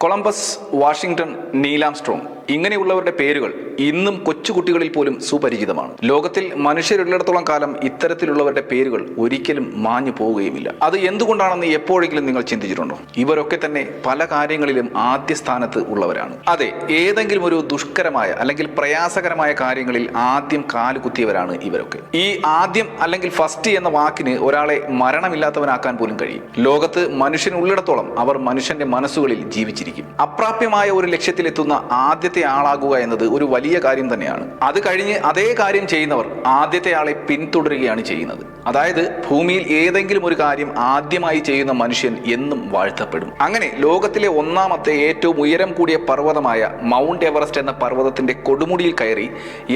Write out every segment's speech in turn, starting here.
Columbus, Washington, Neil Armstrong ഇങ്ങനെയുള്ളവരുടെ പേരുകൾ ഇന്നും കൊച്ചുകുട്ടികളിൽ പോലും സുപരിചിതമാണ്. ലോകത്തിൽ മനുഷ്യരുള്ളിടത്തോളം കാലം ഇത്തരത്തിലുള്ളവരുടെ പേരുകൾ ഒരിക്കലും മാഞ്ഞു പോവുകയുമില്ല. അത് എന്തുകൊണ്ടാണെന്ന് എപ്പോഴെങ്കിലും നിങ്ങൾ ചിന്തിച്ചിട്ടുണ്ടോ? ഇവരൊക്കെ തന്നെ പല കാര്യങ്ങളിലും ആദ്യ സ്ഥാനത്ത് ഉള്ളവരാണ്. അതെ, ഏതെങ്കിലും ഒരു ദുഷ്കരമായ അല്ലെങ്കിൽ പ്രയാസകരമായ കാര്യങ്ങളിൽ ആദ്യം കാലുകുത്തിയവരാണ് ഇവരൊക്കെ. ഈ ആദ്യം അല്ലെങ്കിൽ ഫസ്റ്റ് എന്ന വാക്കിന് ഒരാളെ മരണമില്ലാത്തവനാക്കാൻ പോലും കഴിയും. ലോകത്ത് മനുഷ്യനുള്ളിടത്തോളം അവർ മനുഷ്യന്റെ മനസ്സുകളിൽ ജീവിച്ചിരിക്കും. അപ്രാപ്യമായ ഒരു ലക്ഷ്യത്തിലെത്തുന്ന ആദ്യത്തെ ആളാകുക എന്നത് ഒരു വലിയ കാര്യം തന്നെയാണ്. അത് കഴിഞ്ഞ് അതേ കാര്യം ചെയ്യുന്നവർ ആദ്യത്തെ ആളെ പിന്തുടരുകയാണ് ചെയ്യുന്നത്. അതായത് ഭൂമിയിൽ ഏതെങ്കിലും ഒരു കാര്യം ആദ്യമായി ചെയ്യുന്ന മനുഷ്യൻ എന്നും വാഴ്ത്തപ്പെടും. അങ്ങനെ ലോകത്തിലെ ഒന്നാമത്തെ ഏറ്റവും ഉയരം കൂടിയ പർവ്വതമായ മൗണ്ട് എവറസ്റ്റ് എന്ന പർവ്വതത്തിന്റെ കൊടുമുടിയിൽ കയറി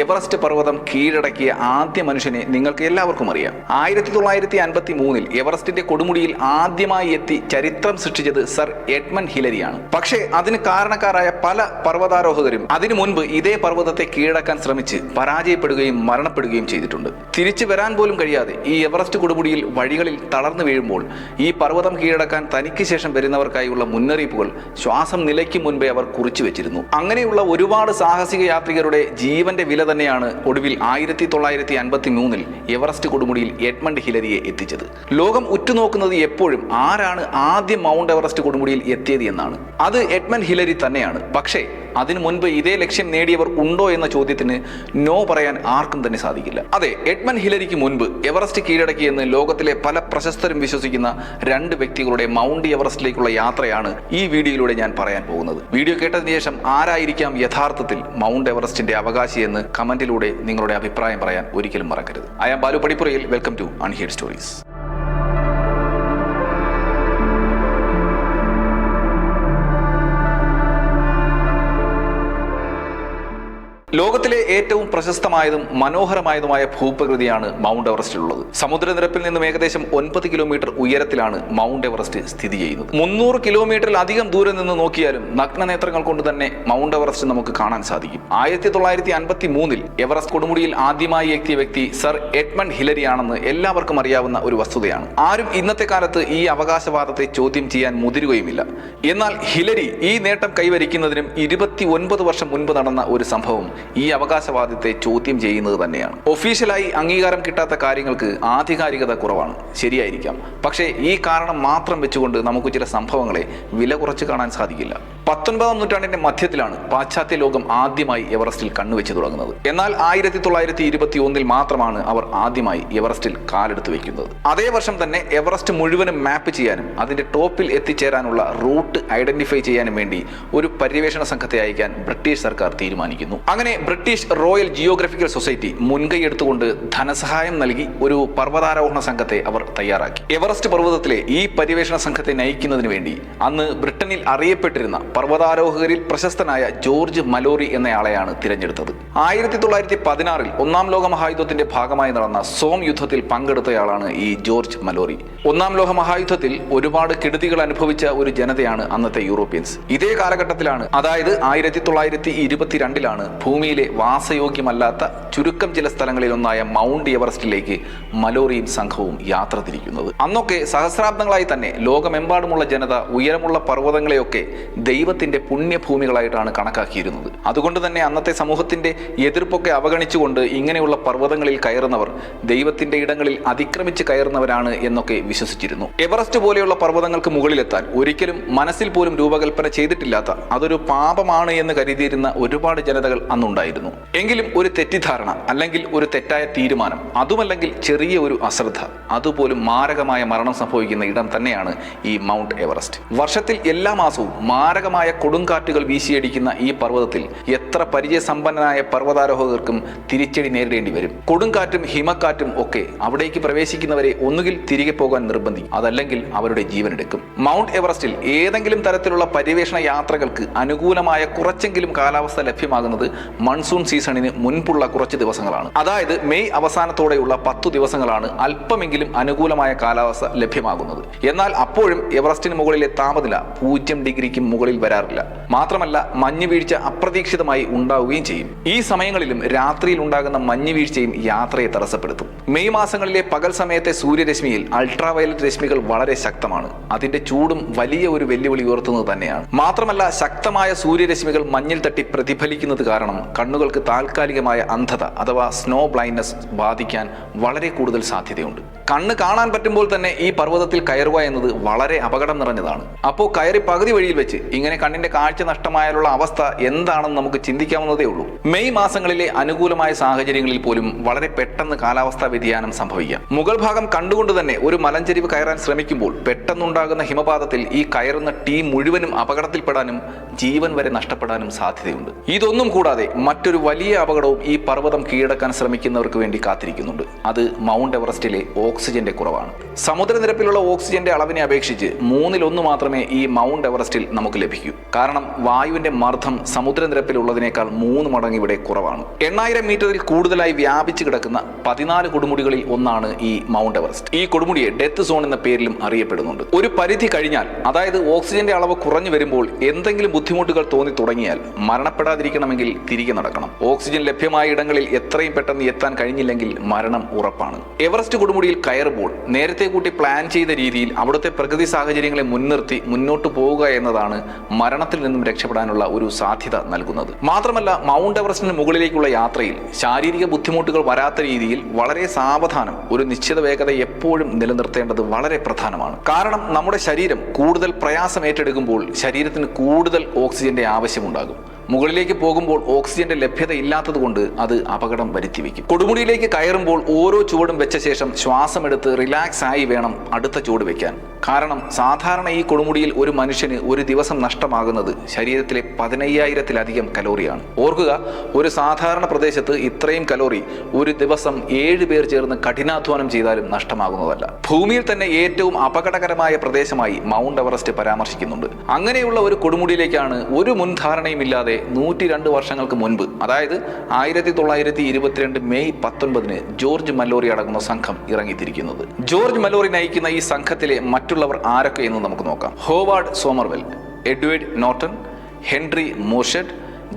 എവറസ്റ്റ് പർവ്വതം കീഴടക്കിയ ആദ്യ മനുഷ്യനെ നിങ്ങൾക്ക് എല്ലാവർക്കും അറിയാം. 1953 എവറസ്റ്റിന്റെ കൊടുമുടിയിൽ ആദ്യമായി എത്തി ചരിത്രം സൃഷ്ടിച്ചത് സർ എഡ്മണ്ട് ഹിലരിയാണ്. പക്ഷേ അതിന് കാരണക്കാരായ പല പർവ്വതാരോഹകരും അതിനു മുൻപ് ഇതേ പർവ്വതത്തെ കീഴടക്കാൻ ശ്രമിച്ച് പരാജയപ്പെടുകയും മരണപ്പെടുകയും ചെയ്തിട്ടുണ്ട്. തിരിച്ചു വരാൻ പോലും കഴിയാതെ ഈ എവറസ്റ്റ് കൊടുമുടിയിൽ വഴികളിൽ തളർന്നു വീഴുമ്പോൾ ഈ പർവ്വതം കീഴടക്കാൻ തനിക്ക് ശേഷം വരുന്നവർക്കായുള്ള മുന്നറിയിപ്പുകൾ ശ്വാസം നിലയ്ക്കും മുൻപേ അവർ കുറിച്ചു വെച്ചിരുന്നു. അങ്ങനെയുള്ള ഒരുപാട് സാഹസിക യാത്രികരുടെ ജീവന്റെ വില തന്നെയാണ് ഒടുവിൽ 1953 എവറസ്റ്റ് കൊടുമുടിയിൽ എഡ്മണ്ട് ഹിലരിയെ എത്തിച്ചത്. ലോകം ഉറ്റുനോക്കുന്നത് എപ്പോഴും ആരാണ് ആദ്യം മൗണ്ട് എവറസ്റ്റ് കൊടുമുടിയിൽ എത്തിയത് എന്നാണ്. അത് എഡ്മണ്ട് ഹിലരി തന്നെയാണ്. പക്ഷേ അതിനു മുൻപ് ഇതേ ലക്ഷ്യം നേടിയവർ ഉണ്ടോ എന്ന ചോദ്യത്തിന് നോ പറയാൻ ആർക്കും തന്നെ സാധിക്കില്ല. അതെ, എഡ്മണ്ട് ഹിലരിക്ക് മുൻപ് എവറസ്റ്റ് കീഴടക്കിയെന്ന് ലോകത്തിലെ പല പ്രശസ്തരും വിശ്വസിക്കുന്ന രണ്ട് വ്യക്തികളുടെ മൗണ്ട് എവറസ്റ്റിലേക്കുള്ള യാത്രയാണ് ഈ വീഡിയോയിലൂടെ ഞാൻ പറയാൻ പോകുന്നത്. വീഡിയോ കേട്ടതിന് ശേഷം ആരായിരിക്കാം യഥാർത്ഥത്തിൽ മൗണ്ട് എവറസ്റ്റിന്റെ അവകാശി എന്ന് കമന്റിലൂടെ നിങ്ങളുടെ അഭിപ്രായം പറയാൻ ഒരിക്കലും മറക്കരുത്. I am Balu Padippurayil. Welcome to unheard stories. ലോകത്തിലെ ഏറ്റവും പ്രശസ്തമായതും മനോഹരമായതുമായ ഭൂപ്രകൃതിയാണ് മൗണ്ട് എവറസ്റ്റിലുള്ളത്. സമുദ്രനിരപ്പിൽ നിന്നും ഏകദേശം 9 കിലോമീറ്റർ ഉയരത്തിലാണ് മൗണ്ട് എവറസ്റ്റ് സ്ഥിതി ചെയ്യുന്നത്. 300 കിലോമീറ്ററിലധികം ദൂരെ നിന്ന് നോക്കിയാലും നഗ്നനേത്രങ്ങൾ കൊണ്ട് തന്നെ മൗണ്ട് എവറസ്റ്റ് നമുക്ക് കാണാൻ സാധിക്കും. 1953 എവറസ്റ്റ് കൊടുമുടിയിൽ ആദ്യമായി എത്തിയ വ്യക്തി സർ എഡ്മണ്ട് ഹിലരി ആണെന്ന് എല്ലാവർക്കും അറിയാവുന്ന ഒരു വസ്തുതയാണ്. ആരും ഇന്നത്തെ കാലത്ത് ഈ അവകാശവാദത്തെ ചോദ്യം ചെയ്യാൻ മുതിരുകയുമില്ല. എന്നാൽ ഹിലരി ഈ നേട്ടം കൈവരിക്കുന്നതിനും 29 വർഷം മുൻപ് നടന്ന ഒരു സംഭവം ഈ അവകാശവാദത്തെ ചോദ്യം ചെയ്യുന്നത് തന്നെയാണ്. ഒഫീഷ്യലായി അംഗീകാരം കിട്ടാത്ത കാര്യങ്ങൾക്ക് ആധികാരികത കുറവാണ്, ശരിയായിരിക്കാം. പക്ഷേ ഈ കാരണം മാത്രം വെച്ചുകൊണ്ട് നമുക്ക് ചില സംഭവങ്ങളെ വില കുറച്ച് കാണാൻ സാധിക്കില്ല. 19ാം നൂറ്റാണ്ടിന്റെ മധ്യത്തിലാണ് പാശ്ചാത്യ ലോകം ആദ്യമായി എവറസ്റ്റിൽ കണ്ണുവെച്ച് തുടങ്ങുന്നത്. എന്നാൽ 1921 മാത്രമാണ് അവർ ആദ്യമായി എവറസ്റ്റിൽ കാലെടുത്ത് വെക്കുന്നത്. അതേ വർഷം തന്നെ എവറസ്റ്റ് മുഴുവനും മാപ്പ് ചെയ്യാനും അതിന്റെ ടോപ്പിൽ എത്തിച്ചേരാനുള്ള റൂട്ട് ഐഡന്റിഫൈ ചെയ്യാനും വേണ്ടി ഒരു പര്യവേഷണ സംഘത്തെ അയക്കാൻ ബ്രിട്ടീഷ് സർക്കാർ തീരുമാനിക്കുന്നു. അങ്ങനെ ബ്രിട്ടീഷ് റോയൽ ജിയോഗ്രഫിക്കൽ സൊസൈറ്റി മുൻകൈയെടുത്തുകൊണ്ട് ധനസഹായം നൽകി ഒരു പർവ്വതാരോഹണ സംഘത്തെ അവർ തയ്യാറാക്കി. എവറസ്റ്റ് പർവ്വതത്തിലെ ഈ പര്യവേഷണ സംഘത്തെ നയിക്കുന്നതിന് വേണ്ടി അന്ന് ബ്രിട്ടനിൽ അറിയപ്പെട്ടിരുന്ന പർവ്വതാരോഹകരിൽ പ്രശസ്തനായ ജോർജ് മലോറി എന്നയാളെയാണ് തിരഞ്ഞെടുത്തത്. 1916 ഒന്നാം ലോക മഹായുദ്ധത്തിന്റെ ഭാഗമായി നടന്ന സോം യുദ്ധത്തിൽ പങ്കെടുത്തയാളാണ് ഈ ജോർജ് മലോറി. ഒന്നാം ലോക മഹായുദ്ധത്തിൽ ഒരുപാട് കെടുതികൾ അനുഭവിച്ച ഒരു ജനതയാണ് അന്നത്തെ യൂറോപ്യൻസ്. ഇതേ കാലഘട്ടത്തിലാണ്, അതായത് 1922 ഭൂമിയിലെ വാസയോഗ്യമല്ലാത്ത ചുരുക്കം ചില സ്ഥലങ്ങളിലൊന്നായ മൗണ്ട് എവറസ്റ്റിലേക്ക് മലോറിയും സംഘവും യാത്ര തിരിക്കുന്നത്. അന്നൊക്കെ സഹസ്രാബ്ദങ്ങളായി തന്നെ ലോകമെമ്പാടുമുള്ള ജനത ഉയരമുള്ള പർവ്വതങ്ങളെയൊക്കെ ദൈവത്തിന്റെ പുണ്യഭൂമികളായിട്ടാണ് കണക്കാക്കിയിരുന്നത്. അതുകൊണ്ട് തന്നെ അന്നത്തെ സമൂഹത്തിന്റെ എതിർപ്പൊക്കെ അവഗണിച്ചുകൊണ്ട് ഇങ്ങനെയുള്ള പർവ്വതങ്ങളിൽ കയറുന്നവർ ദൈവത്തിന്റെ ഇടങ്ങളിൽ അതിക്രമിച്ച് കയറുന്നവരാണ് എന്നൊക്കെ വിശ്വസിച്ചിരുന്നു. എവറസ്റ്റ് പോലെയുള്ള പർവ്വതങ്ങൾക്ക് മുകളിലെത്താൻ ഒരിക്കലും മനസ്സിൽ പോലും രൂപകൽപ്പന ചെയ്തിട്ടില്ലാത്ത, അതൊരു പാപമാണ് എന്ന് കരുതിയിരുന്ന ഒരുപാട് ജനതകൾ അന്നുണ്ടായിരുന്നു. എങ്കിലും ഒരു തെറ്റിദ്ധാരണ അല്ലെങ്കിൽ ഒരു തെറ്റായ തീരുമാനം, അതുമല്ലെങ്കിൽ ചെറിയ ഒരു അശ്രദ്ധ, അതുപോലും മാരകമായ മരണം സംഭവിക്കുന്ന ഇടം തന്നെയാണ് ഈ മൗണ്ട് എവറസ്റ്റ്. വർഷത്തിൽ എല്ലാ മാസവും മാരകമായ കൊടുങ്കാറ്റുകൾ വീശിയടിക്കുന്ന ഈ പർവ്വതത്തിൽ എത്ര പരിചയസമ്പന്നനായ പർവ്വതാരോഹകർക്കും തിരിച്ചടി നേരിടേണ്ടി വരും. കൊടുങ്കാറ്റും ഹിമക്കാറ്റും ഒക്കെ അവിടേക്ക് പ്രവേശിക്കുന്നവരെ ഒന്നുകിൽ തിരികെ പോകാൻ നിർബന്ധിക്കും, അതല്ലെങ്കിൽ അവരുടെ ജീവനെടുക്കും. മൗണ്ട് എവറസ്റ്റിൽ ഏതെങ്കിലും തരത്തിലുള്ള പര്യവേഷണ യാത്രകൾക്ക് അനുകൂലമായ കുറച്ചെങ്കിലും കാലാവസ്ഥ ലഭ്യമാകുന്നത് മൺസൂൺ സീസണിന് മുൻപുള്ള കുറച്ച് ദിവസങ്ങളാണ്. അതായത് മെയ് അവസാനത്തോടെയുള്ള 10 ദിവസങ്ങളാണ് അല്പമെങ്കിലും അനുകൂലമായ കാലാവസ്ഥ ലഭ്യമാകുന്നത്. എന്നാൽ അപ്പോഴും എവറസ്റ്റിന് മുകളിലെ താപനില 0 ഡിഗ്രിക്ക് മുകളിൽ വരാറില്ല. മാത്രമല്ല മഞ്ഞ് വീഴ്ച അപ്രതീക്ഷിതമായി ഉണ്ടാവുകയും ചെയ്യും. ഈ സമയങ്ങളിലും രാത്രിയിൽ ഉണ്ടാകുന്ന മഞ്ഞുവീഴ്ചയും യാത്രയെ തടസ്സപ്പെടുത്തും. മെയ് മാസങ്ങളിലെ പകൽ സമയത്തെ സൂര്യരശ്മിയിൽ അൾട്രാവയലറ്റ് രശ്മികൾ വളരെ ശക്തമാണ്. അതിന്റെ ചൂടും വലിയ ഒരു വെല്ലുവിളി ഉയർത്തുന്നത് തന്നെയാണ്. മാത്രമല്ല, ശക്തമായ സൂര്യരശ്മികൾ മഞ്ഞിൽ തട്ടി പ്രതിഫലിക്കുന്നത് കാരണം കണ്ണുകൾക്ക് താൽക്കാലികമായ അന്ധത അഥവാ സ്നോ ബ്ലൈൻഡ്നസ് ബാധിക്കാൻ വളരെ കൂടുതൽ സാധ്യതയുണ്ട്. കണ്ണ് കാണാൻ പറ്റുമ്പോൾ തന്നെ ഈ പർവ്വതത്തിൽ കയറുക എന്നത് വളരെ അപകടം നിറഞ്ഞതാണ്. അപ്പോൾ കയറി പകുതി വഴിയിൽ വെച്ച് ഇങ്ങനെ കണ്ണിന്റെ കാഴ്ച നഷ്ടമായാലുള്ള അവസ്ഥ എന്താണെന്ന് നമുക്ക് ചിന്തിക്കാവുന്നതേ ഉള്ളൂ. മെയ് മാസങ്ങളിലെ അനുകൂലമായ സാഹചര്യങ്ങളിൽ പോലും വളരെ പെട്ടെന്ന് കാലാവസ്ഥാ വ്യതിയാനം സംഭവിക്കാം. മുകൾ ഭാഗം കണ്ടുകൊണ്ട് തന്നെ ഒരു മലഞ്ചെരിവ് കയറാൻ ശ്രമിക്കുമ്പോൾ പെട്ടെന്നുണ്ടാകുന്ന ഹിമപാതത്തിൽ ഈ കയറുന്ന ടീം മുഴുവനും അപകടത്തിൽപ്പെടാനും ജീവൻ വരെ നഷ്ടപ്പെടാനും സാധ്യതയുണ്ട്. ഇതൊന്നും കൂടാതെ മറ്റൊരു വലിയ അപകടവും ഈ പർവ്വതം കീഴടക്കാൻ ശ്രമിക്കുന്നവർക്ക് വേണ്ടി കാത്തിരിക്കുന്നുണ്ട്. അത് മൗണ്ട് എവറസ്റ്റിലെ ഓക്സിജന്റെ കുറവാണ്. സമുദ്രനിരപ്പിലുള്ള ഓക്സിജന്റെ അളവിനെ അപേക്ഷിച്ച് 1/3 മാത്രമേ ഈ മൗണ്ട് എവറസ്റ്റിൽ നമുക്ക് ലഭിക്കൂ. കാരണം വായുവിന്റെ മർദ്ദം സമുദ്രനിരപ്പിലുള്ളതിനേക്കാൾ 3 മടങ്ങ് ഇവിടെ കുറവാണ്. 8000 മീറ്ററിൽ കൂടുതലായി വ്യാപിച്ചു കിടക്കുന്ന 14 കൊടുമുടികളിൽ ഒന്നാണ് ഈ മൗണ്ട് എവറസ്റ്റ്. ഈ കൊടുമുടിയെ ഡെത്ത് സോൺ എന്ന പേരിലും അറിയപ്പെടുന്നുണ്ട്. ഒരു പരിധി കഴിഞ്ഞാൽ, അതായത് ഓക്സിജന്റെ അളവ് കുറഞ്ഞു വരുമ്പോൾ എന്തെങ്കിലും ബുദ്ധിമുട്ടുകൾ തോന്നി തുടങ്ങിയാൽ മരണപ്പെടാതിരിക്കണമെങ്കിൽ തിരികെ നടക്കണം. ഓക്സിജൻ ലഭ്യമായ ഇടങ്ങളിൽ എത്രയും പെട്ടെന്ന് എത്താൻ കഴിഞ്ഞില്ലെങ്കിൽ മരണം ഉറപ്പാണ്. എവറസ്റ്റ് കൊടുമുടിയിൽ കയറുമ്പോൾ നേരത്തെ കൂട്ടി പ്ലാൻ ചെയ്ത രീതിയിൽ അവിടുത്തെ പ്രകൃതി സാഹചര്യങ്ങളെ മുൻനിർത്തി മുന്നോട്ട് പോവുക എന്നതാണ് മരണത്തിൽ നിന്നും രക്ഷപ്പെടാനുള്ള ഒരു സാധ്യത നൽകുന്നത്. മാത്രമല്ല, മൗണ്ട് എവറസ്റ്റിന് മുകളിലേക്കുള്ള യാത്രയിൽ ശാരീരിക ബുദ്ധിമുട്ടുകൾ വരാത്ത രീതിയിൽ വളരെ സാവധാനം ഒരു നിശ്ചിത വേഗത എപ്പോഴും നിലനിർത്തേണ്ടത് വളരെ പ്രധാനമാണ്. കാരണം നമ്മുടെ ശരീരം കൂടുതൽ പ്രയാസം ഏറ്റെടുക്കുമ്പോൾ ശരീരത്തിന് കൂടുതൽ ഓക്സിജന്റെ ആവശ്യമുണ്ടാകും. മുകളിലേക്ക് പോകുമ്പോൾ ഓക്സിജന്റെ ലഭ്യത ഇല്ലാത്തതുകൊണ്ട് അത് അപകടം വരുത്തിവെക്കും. കൊടുമുടിയിലേക്ക് കയറുമ്പോൾ ഓരോ ചുവടും വെച്ച ശേഷം ശ്വാസമെടുത്ത് റിലാക്സ് ആയി വേണം അടുത്ത ചുവട് വെക്കാൻ. കാരണം സാധാരണ ഈ കൊടുമുടിയിൽ ഒരു മനുഷ്യന് ഒരു ദിവസം നഷ്ടമാകുന്നത് ശരീരത്തിലെ 15,000-ലധികം കലോറിയാണ്. ഓർക്കുക, ഒരു സാധാരണ പ്രദേശത്ത് ഇത്രയും കലോറി ഒരു ദിവസം 7 പേർ ചേർന്ന് കഠിനാധ്വാനം ചെയ്താലും നഷ്ടമാകുന്നതല്ല. ഭൂമിയിൽ തന്നെ ഏറ്റവും അപകടകരമായ പ്രദേശമായി മൗണ്ട് എവറസ്റ്റ് പരാമർശിക്കുന്നുണ്ട്. അങ്ങനെയുള്ള ഒരു കൊടുമുടിയിലേക്കാണ് ഒരു മുൻധാരണയുമില്ലാതെ 102 വർഷങ്ങൾക്ക് മുൻപ്, അതായത് 1922 മെയ് 19 ജോർജ് മല്ലോറി അടങ്ങുന്ന സംഘം ഇറങ്ങിത്തിരിക്കുന്നത്. ജോർജ് മല്ലോറി നയിക്കുന്ന ഈ സംഘത്തിലെ മറ്റുള്ളവർ ആരൊക്കെയെന്ന് നമുക്ക് നോക്കാം. Howard Somervell, Edward Norton, Henry Morshead,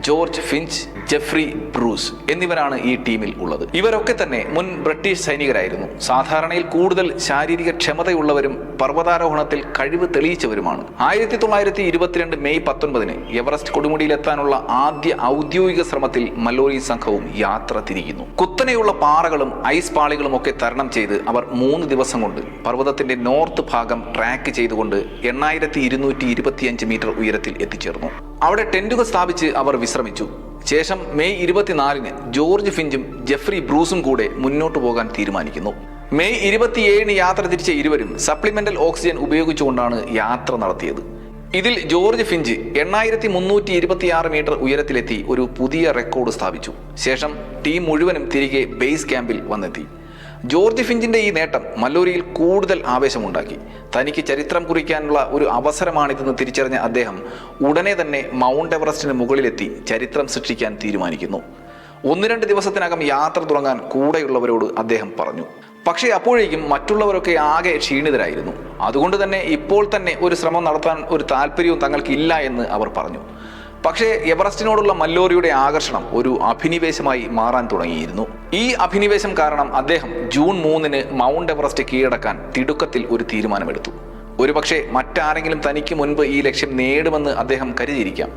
George Finch, Geoffrey Bruce എന്നിവരാണ് ഈ ടീമിൽ ഉള്ളത്. ഇവരൊക്കെ തന്നെ മുൻ ബ്രിട്ടീഷ് സൈനികരായിരുന്നു. സാധാരണയിൽ കൂടുതൽ ശാരീരിക ക്ഷമതയുള്ളവരും പർവ്വതാരോഹണത്തിൽ കഴിവ് തെളിയിച്ചവരുമാണ്. 1922 മെയ് 19 എവറസ്റ്റ് കൊടുമുടിയിലെത്താനുള്ള ആദ്യ ഔദ്യോഗിക ശ്രമത്തിൽ മല്ലോറി സംഘവും യാത്ര തിരിക്കുന്നു. കുത്തനെയുള്ള പാറകളും ഐസ് പാളികളും ഒക്കെ തരണം ചെയ്ത് അവർ 3 ദിവസം കൊണ്ട് പർവ്വതത്തിന്റെ നോർത്ത് ഭാഗം ട്രാക്ക് ചെയ്തുകൊണ്ട് 8225 മീറ്റർ ഉയരത്തിൽ എത്തിച്ചേർന്നു. അവിടെ ടെന്റുകൾ സ്ഥാപിച്ച് അവർ വിശ്രമിച്ചു. ശേഷം മെയ് 24 ജോർജ് ഫിഞ്ചും ജെഫ്രി ബ്രൂസും കൂടെ മുന്നോട്ട് പോകാൻ തീരുമാനിക്കുന്നു. മെയ് 27 യാത്ര തിരിച്ച ഇരുവരും സപ്ലിമെന്റൽ ഓക്സിജൻ ഉപയോഗിച്ചുകൊണ്ടാണ് യാത്ര നടത്തിയത്. ഇതിൽ ജോർജ് ഫിഞ്ച് 8326 മീറ്റർ ഉയരത്തിലെത്തി ഒരു പുതിയ റെക്കോർഡ് സ്ഥാപിച്ചു. ശേഷം ടീം മുഴുവനും തിരികെ ബേസ് ക്യാമ്പിൽ വന്നെത്തി. ജോർജ് ഫിഞ്ചിന്റെ ഈ നേട്ടം മല്ലോറിയിൽ കൂടുതൽ ആവേശമുണ്ടാക്കി. തനിക്ക് ചരിത്രം കുറിക്കാനുള്ള ഒരു അവസരമാണിതെന്ന് തിരിച്ചറിഞ്ഞ അദ്ദേഹം ഉടനെ തന്നെ മൗണ്ട് എവറസ്റ്റിന് മുകളിലെത്തി ചരിത്രം സൃഷ്ടിക്കാൻ തീരുമാനിക്കുന്നു. 1-2 ദിവസത്തിനകം യാത്ര തുടങ്ങാൻ കൂടെയുള്ളവരോട് അദ്ദേഹം പറഞ്ഞു. പക്ഷേ അപ്പോഴേക്കും മറ്റുള്ളവരൊക്കെ ആകെ ക്ഷീണിതരായിരുന്നു. അതുകൊണ്ട് തന്നെ ഇപ്പോൾ തന്നെ ഒരു ശ്രമം നടത്താൻ ഒരു താല്പര്യവും തങ്ങൾക്കില്ല എന്ന് അവർ പറഞ്ഞു. പക്ഷേ എവറസ്റ്റിനോടുള്ള മല്ലോറിയുടെ ആകർഷണം ഒരു അഭിനിവേശമായി മാറാൻ തുടങ്ങിയിരുന്നു. ഈ അഭിനിവേശം കാരണം അദ്ദേഹം ജൂൺ 3 മൗണ്ട് എവറസ്റ്റ് കീഴടക്കാൻ തിടുക്കത്തിൽ ഒരു തീരുമാനമെടുത്തു. ഒരുപക്ഷെ മറ്റാരെങ്കിലും തനിക്ക് മുൻപ് ഈ ലക്ഷ്യം നേടുമെന്ന് അദ്ദേഹം കരുതിയിരിക്കാം.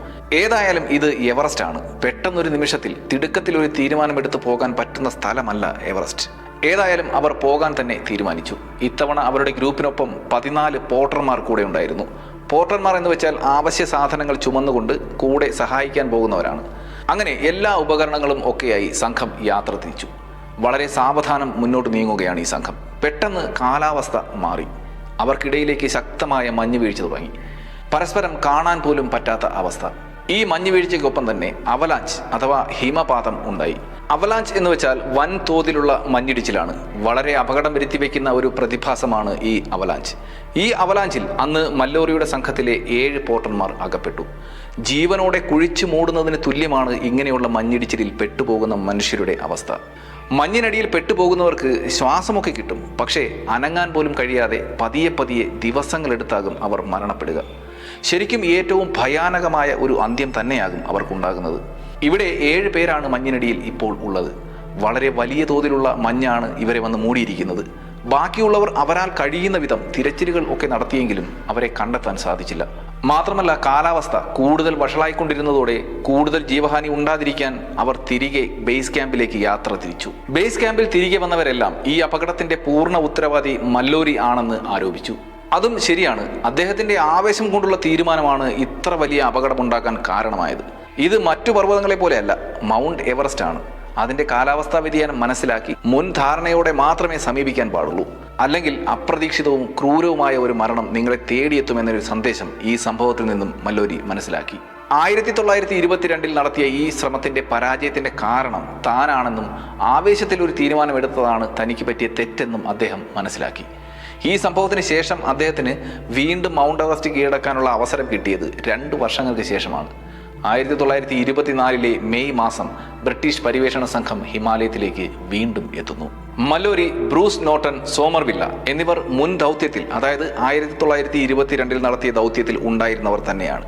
ഏതായാലും ഇത് എവറസ്റ്റ് ആണ്. പെട്ടെന്നൊരു നിമിഷത്തിൽ തിടുക്കത്തിൽ ഒരു തീരുമാനമെടുത്ത് പോകാൻ പറ്റുന്ന സ്ഥലമല്ല എവറസ്റ്റ്. ഏതായാലും അവർ പോകാൻ തന്നെ തീരുമാനിച്ചു. ഇത്തവണ അവരുടെ ഗ്രൂപ്പിനൊപ്പം 14 പോർട്ടർമാർ കൂടെ ഉണ്ടായിരുന്നു. പോർട്ടർമാർ എന്ന് വെച്ചാൽ ആവശ്യ സാധനങ്ങൾ ചുമന്നുകൊണ്ട് കൂടെ സഹായിക്കാൻ പോകുന്നവരാണ്. അങ്ങനെ എല്ലാ ഉപകരണങ്ങളും ഒക്കെയായി സംഘം യാത്ര തിരിച്ചു. വളരെ സാവധാനം മുന്നോട്ട് നീങ്ങുകയാണ് ഈ സംഘം. പെട്ടെന്ന് കാലാവസ്ഥ മാറി. അവർക്കിടയിലേക്ക് ശക്തമായ മഞ്ഞ് വീഴ്ച തുടങ്ങി. പരസ്പരം കാണാൻ പോലും പറ്റാത്ത അവസ്ഥ. ഈ മഞ്ഞ് വീഴ്ചയ്ക്കൊപ്പം തന്നെ അവലാഞ്ച് അഥവാ ഹിമപാതം ഉണ്ടായി. അവലാഞ്ച് എന്ന് വെച്ചാൽ വൻ തോതിലുള്ള മഞ്ഞിടിച്ചിലാണ്. വളരെ അപകടം വരുത്തിവെക്കുന്ന ഒരു പ്രതിഭാസമാണ് ഈ അവലാഞ്ച്. ഈ അവലാഞ്ചിൽ അന്ന് മല്ലോറിയുടെ സംഘത്തിലെ 7 പോർട്ടർമാർ അകപ്പെട്ടു. ജീവനോടെ കുഴിച്ചു മൂടുന്നതിന് തുല്യമാണ് ഇങ്ങനെയുള്ള മഞ്ഞിടിച്ചിലിൽ പെട്ടുപോകുന്ന മനുഷ്യരുടെ അവസ്ഥ. മഞ്ഞിനടിയിൽ പെട്ടുപോകുന്നവർക്ക് ശ്വാസമൊക്കെ കിട്ടും, പക്ഷേ അനങ്ങാൻ പോലും കഴിയാതെ പതിയെ ദിവസങ്ങളെടുത്താകും അവർ മരണപ്പെടുക. ശരിക്കും ഏറ്റവും ഭയാനകമായ ഒരു അന്ത്യം തന്നെയാകും അവർക്കുണ്ടാകുന്നത്. ഇവിടെ 7 പേരാണ് മഞ്ഞിനടിയിൽ ഇപ്പോൾ ഉള്ളത്. വളരെ വലിയ തോതിലുള്ള മഞ്ഞാണ് ഇവരെ വന്ന് മൂടിയിരിക്കുന്നത്. ബാക്കിയുള്ളവർ അവരാൽ കഴിയുന്ന വിധം തിരച്ചിലുകൾ ഒക്കെ നടത്തിയെങ്കിലും അവരെ കണ്ടെത്താൻ സാധിച്ചില്ല. മാത്രമല്ല, കാലാവസ്ഥ കൂടുതൽ വഷളായിക്കൊണ്ടിരുന്നതോടെ കൂടുതൽ ജീവഹാനി ഉണ്ടാതിരിക്കാൻ അവർ തിരികെ ബേസ് ക്യാമ്പിലേക്ക് യാത്ര തിരിച്ചു. ബേസ് ക്യാമ്പിൽ തിരികെ വന്നവരെല്ലാം ഈ അപകടത്തിന്റെ പൂർണ്ണ ഉത്തരവാദി മല്ലോരി ആണെന്ന് ആരോപിച്ചു. അതും ശരിയാണ്. അദ്ദേഹത്തിന്റെ ആവേശം കൊണ്ടുള്ള തീരുമാനമാണ് ഇത്ര വലിയ അപകടമുണ്ടാക്കാൻ കാരണമായത്. ഇത് മറ്റു പർവ്വതങ്ങളെ പോലെയല്ല, മൗണ്ട് എവറസ്റ്റ് ആണ്. അതിന്റെ കാലാവസ്ഥാ വ്യതിയാനം മനസ്സിലാക്കി മുൻ ധാരണയോടെ മാത്രമേ സമീപിക്കാൻ പാടുള്ളൂ. അല്ലെങ്കിൽ അപ്രതീക്ഷിതവും ക്രൂരവുമായ ഒരു മരണം നിങ്ങളെ തേടിയെത്തുമെന്നൊരു സന്ദേശം ഈ സംഭവത്തിൽ നിന്നും മല്ലോരി മനസ്സിലാക്കി. 1922 നടത്തിയ ഈ ശ്രമത്തിന്റെ പരാജയത്തിന്റെ കാരണം താനാണെന്നും ആവേശത്തിൽ ഒരു തീരുമാനമെടുത്തതാണ് തനിക്ക് പറ്റിയ തെറ്റെന്നും അദ്ദേഹം മനസ്സിലാക്കി. ഈ സംഭവത്തിന് ശേഷം അദ്ദേഹത്തിന് വീണ്ടും മൗണ്ട് എവറസ്റ്റ് കീഴടക്കാനുള്ള അവസരം കിട്ടിയത് 2 വർഷങ്ങൾക്ക് ശേഷമാണ്. 1924 മെയ് മാസം ബ്രിട്ടീഷ് പരിവേഷണ സംഘം ഹിമാലയത്തിലേക്ക് വീണ്ടും എത്തുന്നു. മല്ലോരി, ബ്രൂസ് നോട്ടൺ, സോമർവില്ല എന്നിവർ മുൻ ദൗത്യത്തിൽ, അതായത് 1922 നടത്തിയ ദൗത്യത്തിൽ ഉണ്ടായിരുന്നവർ തന്നെയാണ്.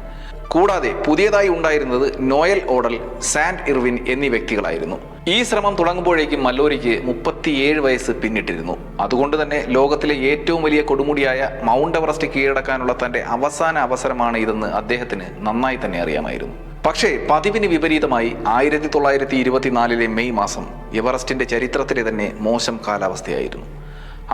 കൂടാതെ പുതിയതായി ഉണ്ടായിരുന്നത് നോയൽ ഓഡൽ, സാൻഡ് ഇർവിൻ എന്നീ വ്യക്തികളായിരുന്നു. ഈ ശ്രമം തുടങ്ങുമ്പോഴേക്കും മല്ലോരിക്ക് 37 വയസ്സ് പിന്നിട്ടിരുന്നു. അതുകൊണ്ട് തന്നെ ലോകത്തിലെ ഏറ്റവും വലിയ കൊടുമുടിയായ മൗണ്ട് എവറസ്റ്റ് കീഴടക്കാനുള്ള തന്റെ അവസാന അവസരമാണ് ഇതെന്ന് അദ്ദേഹത്തിന് നന്നായി തന്നെ അറിയാമായിരുന്നു. പക്ഷേ പതിവിന് വിപരീതമായി 1924 മെയ് മാസം എവറസ്റ്റിന്റെ ചരിത്രത്തിലെ തന്നെ മോശം കാലാവസ്ഥയായിരുന്നു.